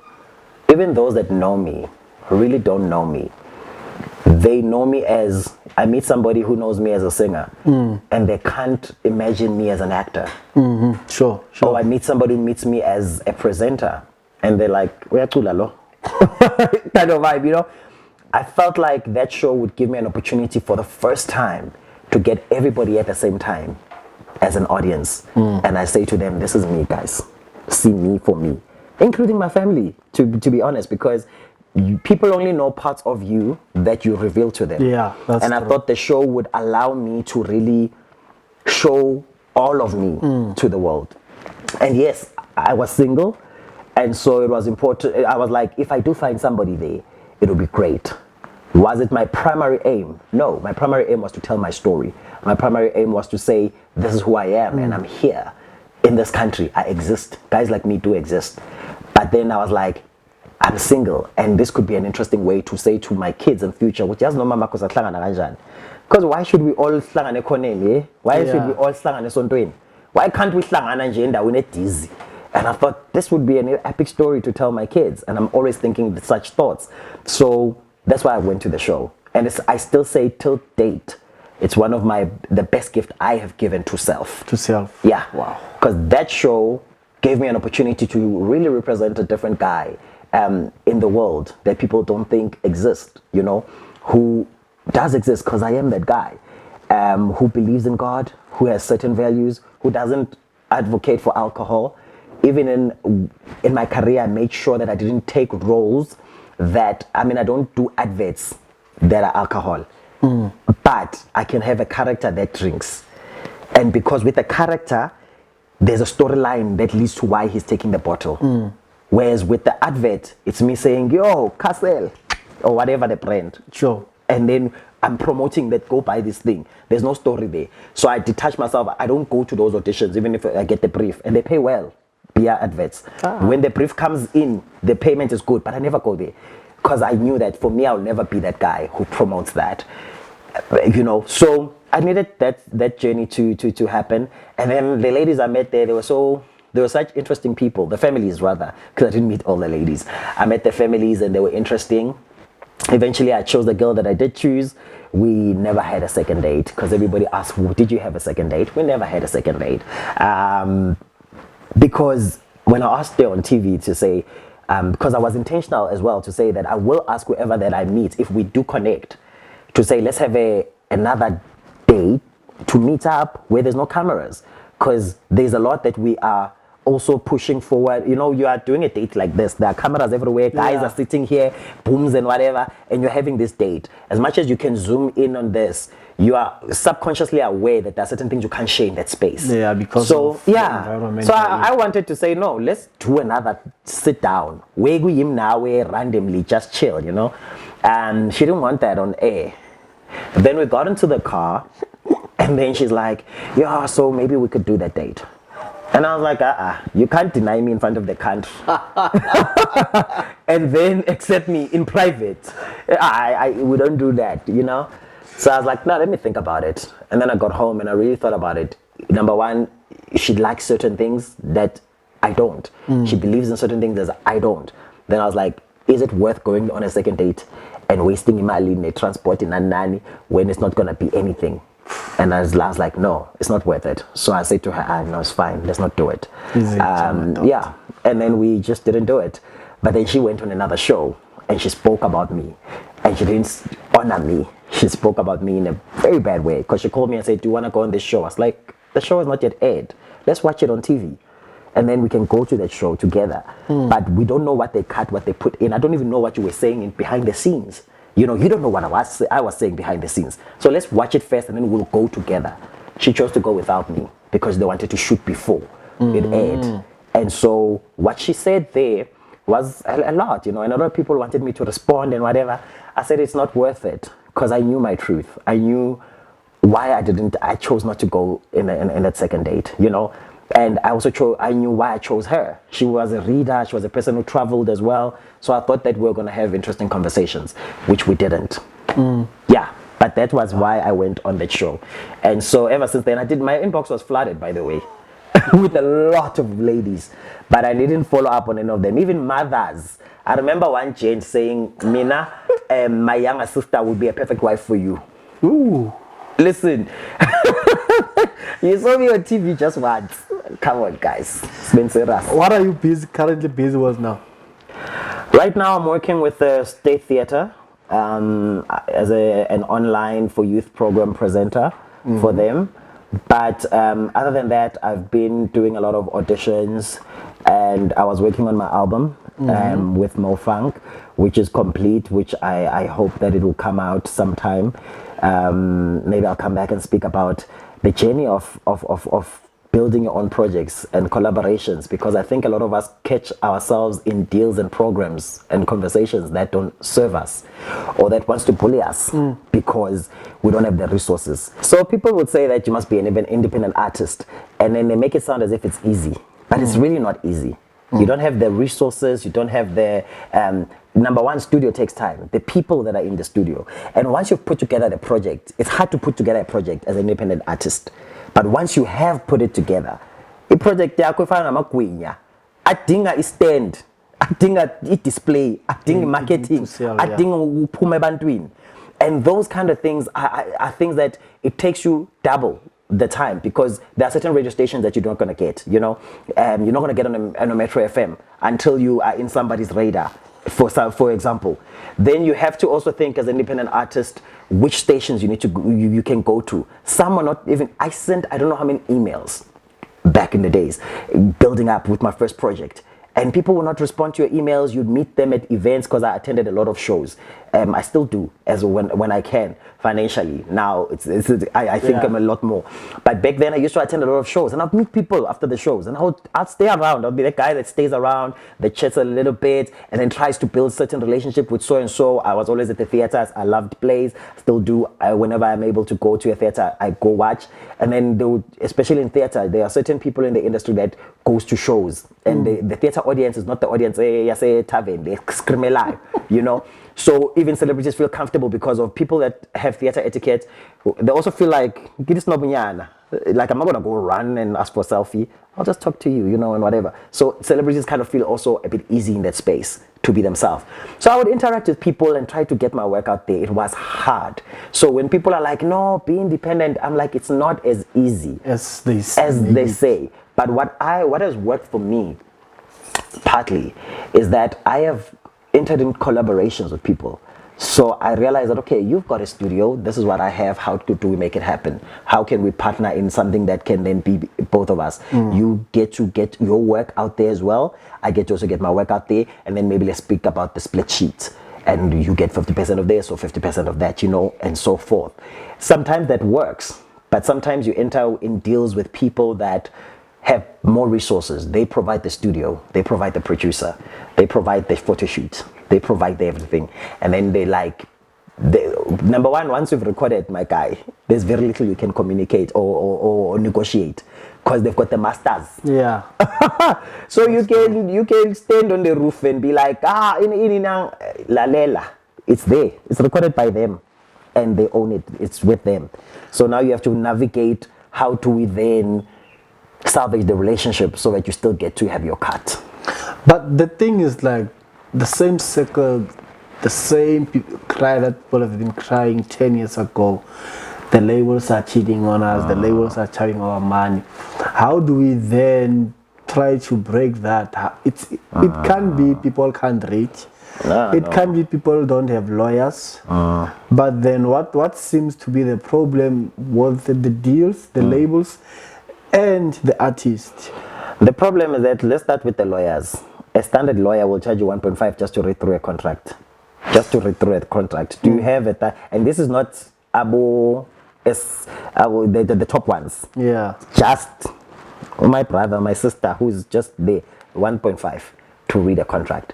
even those that know me, really don't know me. They know me as, I meet somebody who knows me as a singer, and they can't imagine me as an actor. Sure. Or I meet somebody who meets me as a presenter, and they're like, "Where to lalo?" Kind of vibe, you know. I felt like that show would give me an opportunity for the first time to get everybody at the same time as an audience. And I say to them, this is me, guys. See me for me, including my family, to be honest, because people only know parts of you that you reveal to them. Yeah, that's and I true. thought the show would allow me to really show all of me to the world. And yes, I was single, and so it was important. I was like, if I do find somebody there, it would be great. Was it my primary aim? No, my primary aim was to tell my story. My primary aim was to say, this is who I am, and I'm here in this country. I exist. Guys like me do exist. But then I was like, I'm single, and this could be an interesting way to say to my kids in future, because why should we all slangane khoneni? Why should we all slangane sontweni? Why can't we slangana nje endaweni edizi? And I thought this would be an epic story to tell my kids, and I'm always thinking such thoughts. So that's why I went to the show, and I still say till date, it's one of the best gift I have given to self. To self. Yeah. Wow. Because that show gave me an opportunity to really represent a different guy in the world that people don't think exists, you know, who does exist because I am that guy, who believes in God, who has certain values, who doesn't advocate for alcohol. Even in my career, I made sure that I didn't take roles that, I don't do adverts that are alcohol, but I can have a character that drinks. And because with a character, there's a storyline that leads to why he's taking the bottle. Whereas with the advert, it's me saying, yo, Castle, or whatever the brand. Sure. And then I'm promoting that, go buy this thing. There's no story there. So I detach myself. I don't go to those auditions, even if I get the brief. And they pay well, beer adverts. When the brief comes in, the payment is good, but I never go there. Because I knew that for me, I'll never be that guy who promotes that. You know, so I needed that journey to happen. And then the ladies I met there, they were such interesting people, the families rather, because I didn't meet all the ladies. I met the families and they were interesting. Eventually I chose the girl that I did choose. We never had a second date because everybody asked, did you have a second date? We never had a second date. Because when I asked her on TV to say, because I was intentional as well to say that I will ask whoever that I meet, if we do connect, to say let's have another date to meet up where there's no cameras. Because there's a lot that we are also pushing forward. You know, you are doing a date like this. There are cameras everywhere. Guys Yeah. are sitting here, booms and whatever, and you're having this date. As much as you can zoom in on this, you are subconsciously aware that there are certain things you can't share in that space. Yeah, because so of the yeah. environment So you're I wanted to say no. Let's do another sit down. Where we him now, where randomly just chill. You know, and she didn't want that on air. Then we got into the car, and then she's like, "Yeah, so maybe we could do that date." And I was like, you can't deny me in front of the country. And then accept me in private. We don't do that, you know? So I was like, no, let me think about it. And then I got home and I really thought about it. Number one, she likes certain things that I don't. She believes in certain things that I don't. Then I was like, is it worth going on a second date and wasting imali in a transport in a nanny when it's not going to be anything? And I was like, no, it's not worth it. So I said to her, no, it's fine. Let's not do it. Yeah. And then we just didn't do it. But then she went on another show and she spoke about me. And she didn't honor me. She spoke about me in a very bad way. Because she called me and said, do you want to go on this show? I was like, the show is not yet aired. Let's watch it on TV. And then we can go to that show together. But we don't know what they cut, what they put in. I don't even know what you were saying behind the scenes. You know, you don't know what I was saying behind the scenes. So let's watch it first and then we'll go together. She chose to go without me because they wanted to shoot before it aired. And so what she said there was a lot, you know, and a lot of people wanted me to respond and whatever. I said it's not worth it because I knew my truth. I knew why I chose not to go in that second date, you know. And I knew why I chose her. She was a reader. She was a person who traveled as well. So I thought that we were going to have interesting conversations, which we didn't. Yeah, but that was why I went on that show. And so ever since then, my inbox was flooded, by the way, with a lot of ladies. But I didn't follow up on any of them, even mothers. I remember one Jane saying, Mina, my younger sister would be a perfect wife for you. Ooh. Listen, you saw me on TV just once. Come on, guys. It's been serious. What are you currently busy with now? Right now, I'm working with the State Theatre as an online for youth program presenter for them. But other than that, I've been doing a lot of auditions, and I was working on my album with Mo Funk, which is complete, which I hope that it will come out sometime. Maybe I'll come back and speak about the journey of building your own projects and collaborations, because I think a lot of us catch ourselves in deals and programs and conversations that don't serve us or that wants to bully us because we don't have the resources. So people would say that you must be an independent artist, and then they make it sound as if it's easy, but it's really not easy. You don't have the resources, you don't have the number one, studio takes time, the people that are in the studio. And once you've put together the project, it's hard to put together a project as an independent artist. But once you have put it together, a project yakho ifana namagwinya, adinga istand, adinga i-display, adinga marketing, adinga uphume ebantwini. And those kind of things are things that it takes you double the time, because there are certain radio stations that you're not going to get, you know. You're not going to get on a Metro FM until you are in somebody's radar, for example. Then you have to also think as an independent artist which stations you can go to. Some are not even, I don't know how many emails back in the days building up with my first project, and people will not respond to your emails. You'd meet them at events, because I attended a lot of shows. I still do, as when I can financially. Now I think I'm a lot more, but back then I used to attend a lot of shows, and I'd meet people after the shows, and I'd stay around. I'll be the guy that stays around, that chats a little bit, and then tries to build certain relationship with so and so. I was always at the theaters. I loved plays, still do. Whenever I'm able to go to a theater, I go watch. And then especially in theater, there are certain people in the industry that goes to shows, and the theater audience is not the audience say tavern, they scream live, you know. So even celebrities feel comfortable because of people that have theater etiquette. They also feel like I'm not gonna go run and ask for a selfie. I'll just talk to you, you know, and whatever. So celebrities kind of feel also a bit easy in that space to be themselves. So I would interact with people and try to get my work out there. It was hard. So when people are like, no, be independent, I'm like, it's not as easy as they say. But what has worked for me partly is that I have entered in collaborations with people So I realized that, okay, you've got a studio. This is what I have. How do we make it happen? How can we partner in something that can then be both of us? You get to get your work out there as well. I get to also get my work out there. And then maybe let's speak about the split sheet. And you get 50% of this or 50% of that, and so forth. Sometimes that works. But sometimes you enter in deals with people that have more resources. They provide the studio. They provide the producer. They provide the photo shoot. They provide the everything. And then number one, once you've recorded, my guy, there's very little you can communicate or negotiate because they've got the masters. Yeah. So you can stand on the roof and be like, lalela. It's there. It's recorded by them. And they own it. It's with them. So now you have to navigate how do we then salvage the relationship so that you still get to have your cut. But the thing is, like, the same circle, the same cry that people have been crying 10 years ago. The labels are cheating on us. The labels are charging our money. How do we then try to break that? It can be people can't reach. It can be people don't have lawyers. But then what seems to be the problem with the deals, the labels, and the artist? The problem is that, let's start with the lawyers. A standard lawyer will charge you 1.5 just to read through a contract. Do you have it? And this is not the top ones. Yeah. Just my brother, my sister, who's just there, 1.5 to read a contract.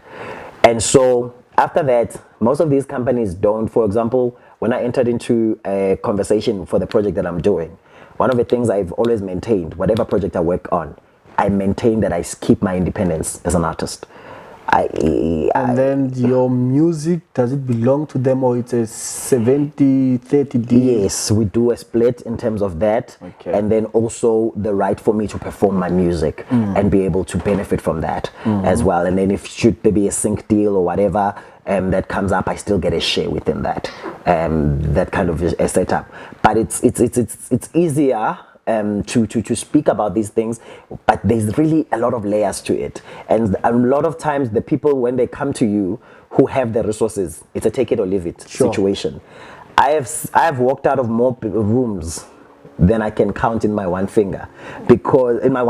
And so after that, most of these companies don't. For example, when I entered into a conversation for the project that I'm doing, one of the things I've always maintained, whatever project I work on, I maintain that I keep my independence as an artist. And then your music, does it belong to them, or it's a 70-30 deal? Yes, we do a split in terms of that. Okay. And then also the right for me to perform my music and be able to benefit from that as well. And then if should there be a sync deal or whatever that comes up, I still get a share within that. That kind of a setup. But it's easier to speak about these things, but there's really a lot of layers to it. And a lot of times the people, when they come to you who have the resources, it's a take it or leave it situation. I have walked out of more rooms than I can count in my one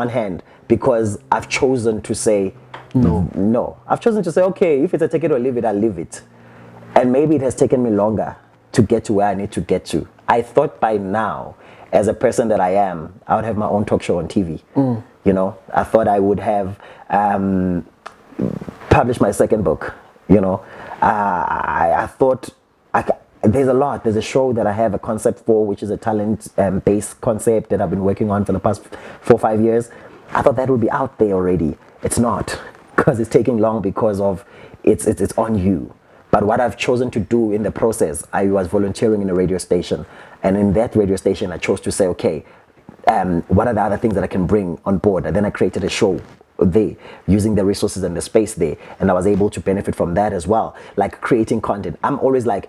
hand, because I've chosen to say no. I've chosen to say, okay, if it's a take it or leave it, I'll leave it. And maybe it has taken me longer to get to where I need to get to. I thought by now, as a person that I am, I would have my own talk show on TV. I thought I would have published my second book. I thought there's a lot. There's a show that I have a concept for, which is a talent-based concept that I've been working on for the past 4 or 5 years. I thought that would be out there already. It's not, because it's taking long because of it's on you. But what I've chosen to do in the process, I was volunteering in a radio station. And in that radio station, I chose to say, okay, what are the other things that I can bring on board? And then I created a show there, using the resources and the space there. And I was able to benefit from that as well. Like creating content. I'm always like,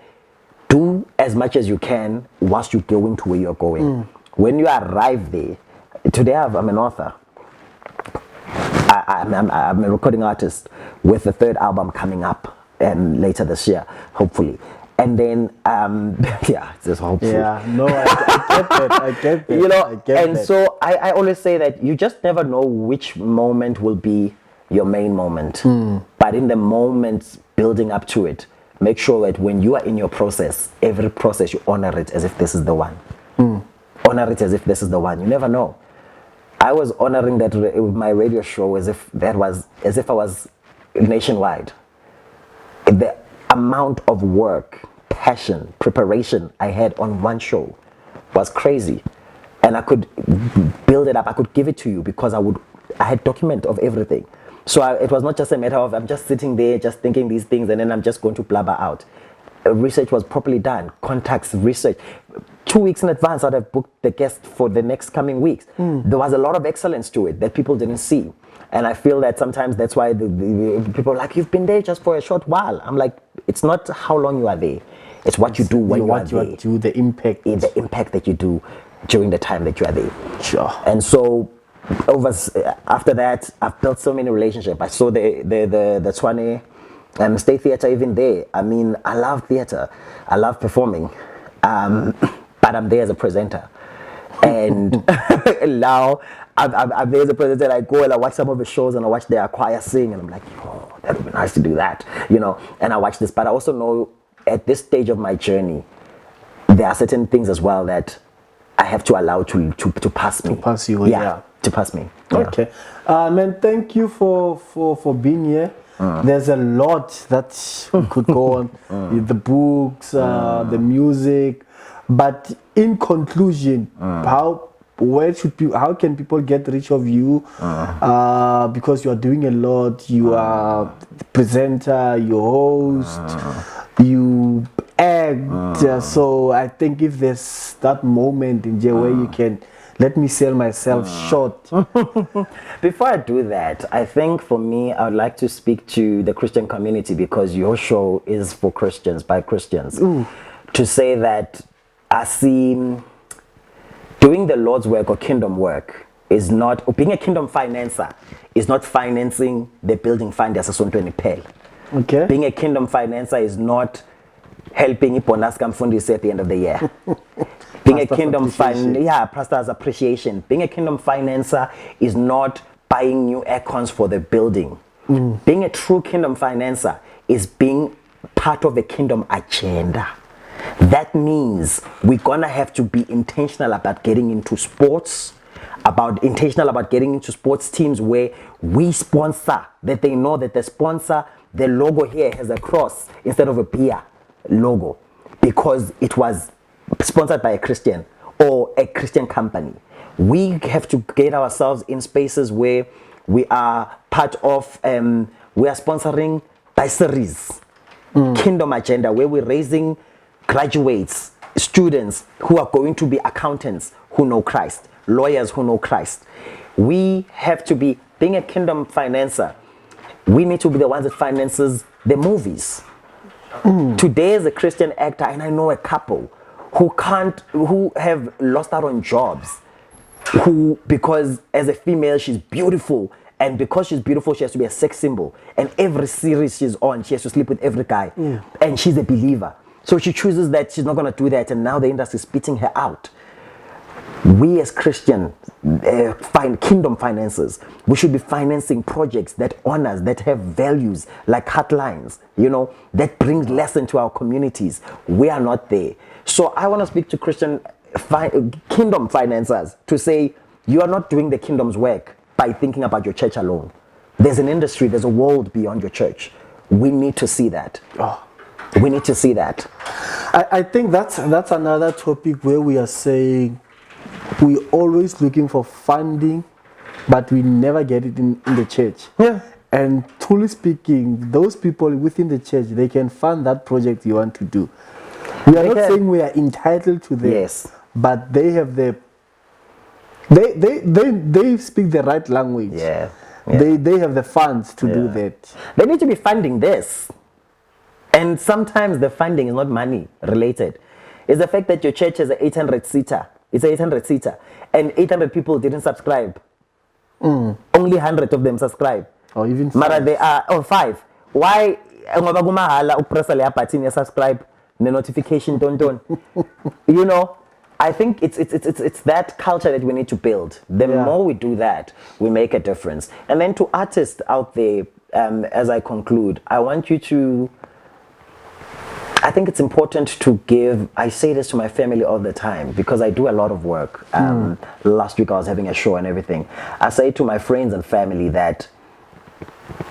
do as much as you can whilst you're going to where you're going. When you arrive there, today I'm an author. I'm a recording artist with the 3rd album coming up. Later this year, hopefully. And then, it's just hopefully. Yeah, no, I get that. So I always say that you just never know which moment will be your main moment. But in the moments building up to it, make sure that when you are in your process, every process you honor it as if this is the one. Honor it as if this is the one. You never know. I was honoring that with my radio show as if I was nationwide. The amount of work, passion, preparation I had on one show was crazy. And I could build it up. I could give it to you because I had document of everything. So it was not just a matter of I'm just sitting there, just thinking these things, and then I'm just going to blabber out. Research was properly done. Contacts, research. 2 weeks in advance, I'd have booked the guest for the next coming weeks. There was a lot of excellence to it that people didn't see. And I feel that sometimes that's why the people are like, you've been there just for a short while. I'm like, it's not how long you are there. It's what you do when you are there. The impact. It's the impact that you do during the time that you are there. Sure. And so after that, I've built so many relationships. I saw the journeh State theater, even there. I mean, I love theater. I love performing. But I'm there as a presenter. And now I'm there as a presenter. I go and I watch some of the shows and I watch their choir sing and I'm like, oh, that would be nice to do that, you know. And I watch this, but I also know at this stage of my journey, there are certain things as well that I have to allow to pass me. To pass you, yeah. To pass me. Yeah. Okay. Man, thank you for being here. There's a lot that could go on. The books, the music. But in conclusion, how can people get reach of you? Because you are doing a lot. You are the presenter, you host, you act. So I think if there's that moment in there where you can let me sell myself short. Before I do that, I think for me, I would like to speak to the Christian community because your show is for Christians, by Christians. To say that I see doing the Lord's work or kingdom work is not, being a kingdom financer is not financing the building fund as a sontweni pell. Okay. Being a kingdom financer is not helping Iponas Kamfundisi at the end of the year. Being a kingdom pastor's appreciation. Being a kingdom financer is not buying new aircons for the building. Being a true kingdom financer is being part of a kingdom agenda. That means we're gonna have to be intentional about getting into sports, intentional about getting into sports teams where we sponsor, that they know that the sponsor, the logo here has a cross instead of a beer logo because it was sponsored by a Christian or a Christian company. We have to get ourselves in spaces where we are part of, we are sponsoring bursaries, kingdom agenda, where we're raising graduates, students who are going to be accountants who know Christ, lawyers who know Christ. We have to be, being a kingdom financer, we need to be the ones that finances the movies. Today as a Christian actor, and I know a couple who have lost out on jobs, because as a female, she's beautiful. And because she's beautiful, she has to be a sex symbol. And every series she's on, she has to sleep with every guy. And she's a believer. So she chooses that she's not going to do that. And now the industry is spitting her out. We as Christian kingdom financiers, we should be financing projects that honors, that have values like Heartlines, you know, that brings lesson to our communities. We are not there. So I want to speak to Christian kingdom financiers to say, you are not doing the kingdom's work by thinking about your church alone. There's an industry, there's a world beyond your church. We need to see that. We need to see that. I think that's another topic where we are saying we're always looking for funding, but we never get it in the church. Yeah. And truly speaking, those people within the church, they can fund that project you want to do. We are not saying we are entitled to them. Yes. But they have they speak the right language. Yeah. They have the funds to do that. They need to be funding this. And sometimes the funding is not money related. It's the fact that your church is an 800-seater. It's an 800-seater. And 800 people didn't subscribe. Only 100 of them subscribe. Or even 5. Mara they are, or 5. Why? Ngoba kumahala upressa le button ya subscribe, the notification don't. You know, I think it's that culture that we need to build. The more we do that, we make a difference. And then to artists out there, as I conclude, I want you to, I think it's important to give, I say this to my family all the time because I do a lot of work. Last week I was having a show and everything. I say to my friends and family that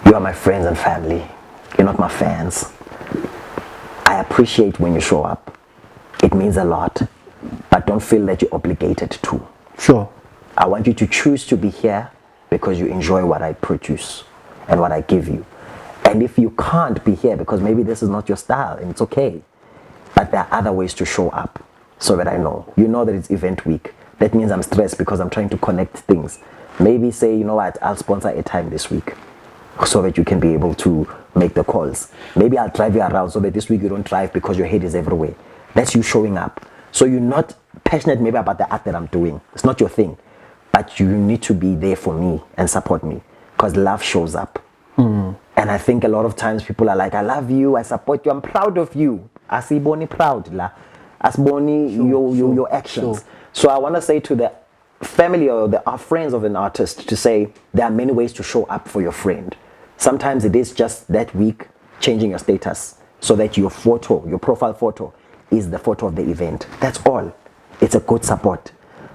you are my friends and family. You're not my fans. I appreciate when you show up. It means a lot. But don't feel that you're obligated to. Sure. I want you to choose to be here because you enjoy what I produce and what I give you. And if you can't be here because maybe this is not your style, and it's okay. But there are other ways to show up so that I know. You know that it's event week. That means I'm stressed because I'm trying to connect things. Maybe say, you know what, I'll sponsor a time this week so that you can be able to make the calls. Maybe I'll drive you around so that this week you don't drive because your head is everywhere. That's you showing up. So you're not passionate maybe about the art that I'm doing. It's not your thing. But you need to be there for me and support me because love shows up. And I think a lot of times people are like, I love you, I support you, I'm proud of you. Asiboni proud la. Asiboni your actions. So I want to say to the family or the friends of an artist to say there are many ways to show up for your friend. Sometimes it is just that week changing your status so that your photo, your profile photo, is the photo of the event. That's all. It's a good support.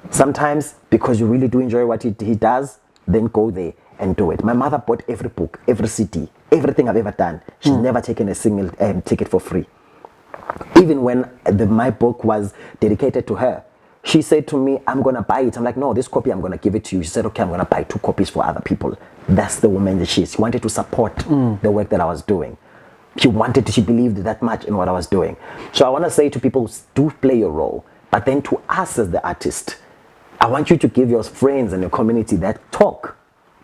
Sometimes because you really do enjoy what he does, then go there and do it. My mother bought every book, every CD, everything I've ever done. She's never taken a single ticket for free. Even when my book was dedicated to her, she said to me, I'm going to buy it. I'm like, no, this copy, I'm going to give it to you. She said, okay, I'm going to buy 2 copies for other people. That's the woman that she is. She wanted to support the work that I was doing. She believed that much in what I was doing. So I want to say to people, do play your role. But then to us as the artist, I want you to give your friends and your community that talk.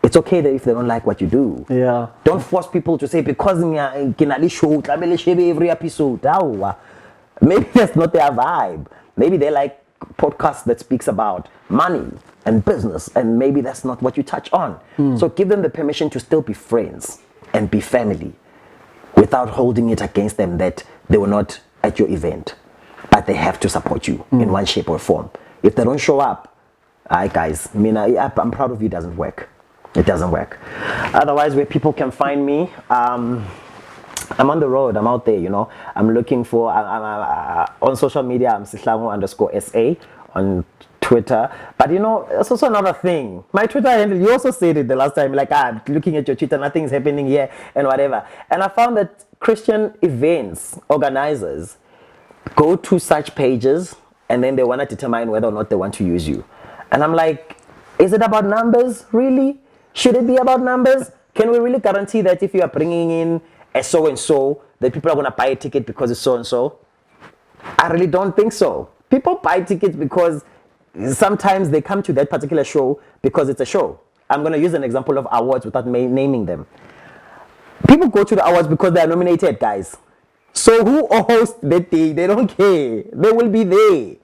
It's okay that if they don't like what you do. Yeah. Don't force people to say, because every episode. Maybe that's not their vibe. Maybe they like podcasts that speaks about money and business, and maybe that's not what you touch on. So give them the permission to still be friends and be family without holding it against them that they were not at your event, but they have to support you in one shape or form. If they don't show up, guys, I'm proud of you, doesn't work. It doesn't work. Otherwise, where people can find me, I'm on the road, I'm out there, you know. I'm looking for, on social media, I'm Sihlangu_SA on Twitter. But you know, it's also another thing. My Twitter handle, you also said it the last time, like, looking at your Twitter, nothing's happening here and whatever. And I found that Christian events organizers go to such pages and then they want to determine whether or not they want to use you. And I'm like, is it about numbers, really? Should it be about numbers? Can we really guarantee that if you are bringing in a so-and-so, that people are going to buy a ticket because it's so-and-so? I really don't think so. People buy tickets because sometimes they come to that particular show because it's a show. I'm going to use an example of awards without naming them. People go to the awards because they are nominated, guys. So who hosts that day, they don't care. They will be there.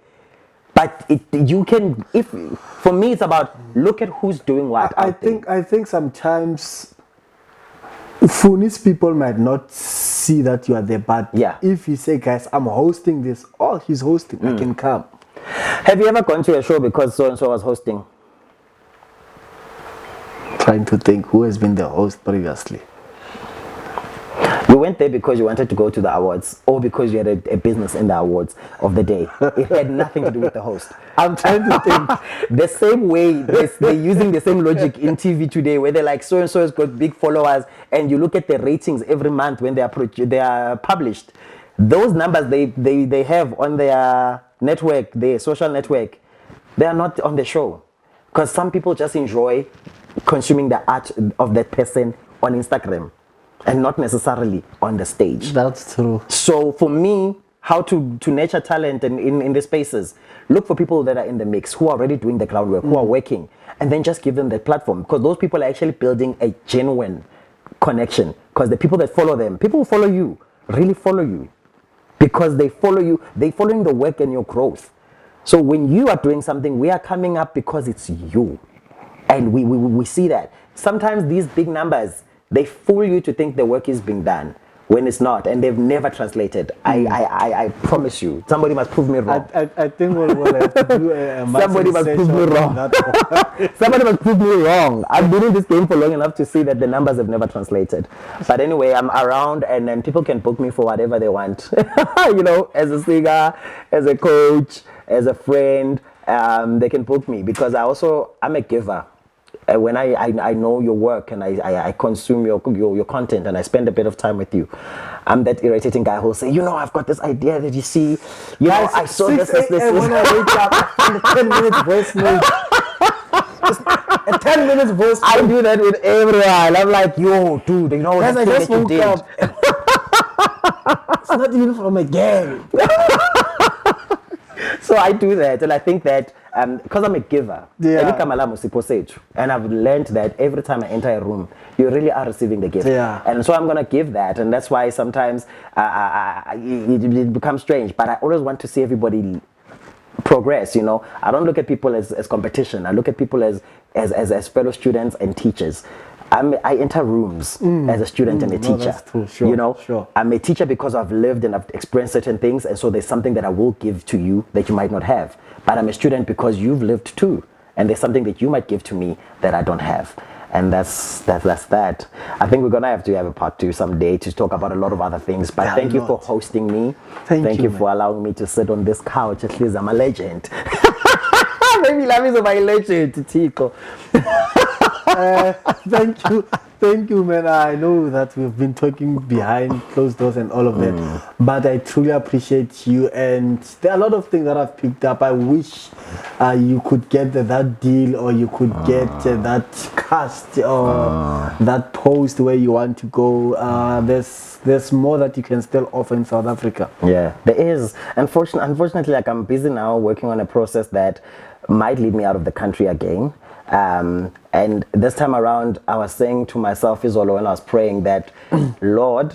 But for me, it's about look at who's doing what. I think sometimes Funis people might not see that you are there, but if you say, guys, I'm hosting this, he's hosting, I can come. Have you ever gone to a show because so-and-so was hosting? Trying to think who has been the host previously. You went there because you wanted to go to the awards or because you had a business in the awards of the day. It had nothing to do with the host. I'm trying to think. The same way they're using the same logic in TV today where they're like, so-and-so has got big followers, and you look at the ratings every month when they are published. Those numbers they have on their network, their social network, they are not on the show. Because some people just enjoy consuming the art of that person on Instagram and not necessarily on the stage. That's true. So for me, how to nurture talent in the spaces, look for people that are in the mix, who are already doing the groundwork, who are working, and then just give them that platform, because those people are actually building a genuine connection. Because the people that follow them, people who follow you, really follow you because they follow you, they're following the work and your growth. So when you are doing something, we are coming up because it's you. And we see that. Sometimes these big numbers, they fool you to think the work is being done when it's not, and they've never translated. I promise you. Somebody must prove me wrong. I think we'll have to do a somebody must prove me wrong. Somebody must prove me wrong. I've been in this game for long enough to see that the numbers have never translated. But anyway, I'm around, and then people can book me for whatever they want. You know, as a singer, as a coach, as a friend, they can book me because I'm a giver. When I know your work and I consume your content and I spend a bit of time with you, I'm that irritating guy who'll say, you know, I've got this idea that you see, you know, I saw this. When I wake up, I send a 10-minute voice note. Just a 10-minute voice note. I do that with everyone. I'm like, yo, dude, you know, guys, I just woke up. It's not even from a gang. So I do that, and I think that because I'm a giver, and I've learned that every time I enter a room, you really are receiving the gift. And so I'm going to give that, and that's why sometimes it becomes strange, but I always want to see everybody progress, you know. I don't look at people as competition. I look at people as fellow students and teachers. I enter rooms as a student and a teacher. That's true. Sure, you know, sure. I'm a teacher because I've lived and I've experienced certain things, and so there's something that I will give to you that you might not have. But I'm a student because you've lived too, and there's something that you might give to me that I don't have. And that's that. I think we're gonna have to have a part 2 someday to talk about a lot of other things. But thank you for hosting me. Thank you, for allowing me to sit on this couch. At least I'm a legend. Maybe love is my legend, Tiko. Thank you, man. I know that we've been talking behind closed doors and all of that, but I truly appreciate you. And there are a lot of things that I've picked up. I wish you could get that deal, or you could get that cast, or that post where you want to go. There's more that you can still offer in South Africa. Yeah, there is. Unfortunately, like, I'm busy now working on a process that might lead me out of the country again. And this time around, I was saying to myself, Izolo, when I was praying, that Lord,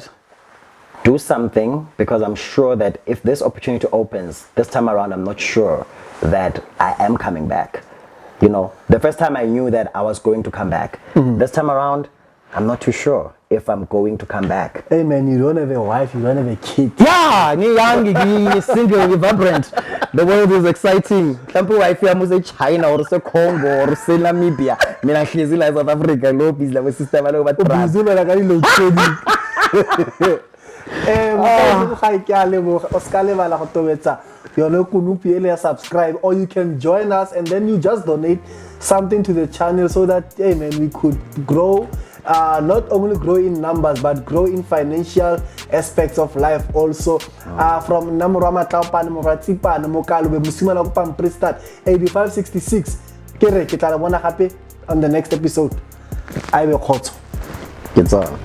do something, because I'm sure that if this opportunity opens this time around, I'm not sure that I am coming back. You know, the first time I knew that I was going to come back. This time around, I'm not too sure if I'm going to come back. Hey man, you don't have a wife, you don't have a kid. Yeah, you're young, you're single, you're vibrant. The world is exciting. Kampu wife yami use China or se Congo or se Namibia. Mina hlezi la South Africa lo busy la sister balo ba trust. Ubuzula la ka ilo training. Subscribe, or you can join us and then you just donate something to the channel so that, hey man, we could grow. Not only grow in numbers, but grow in financial aspects of life also. From Namurama Taupan, Moratipa, Mokalube, Musimala Pam Prestat, 8566. Kere, Kitala, happy on the next episode. I will hot. It's on.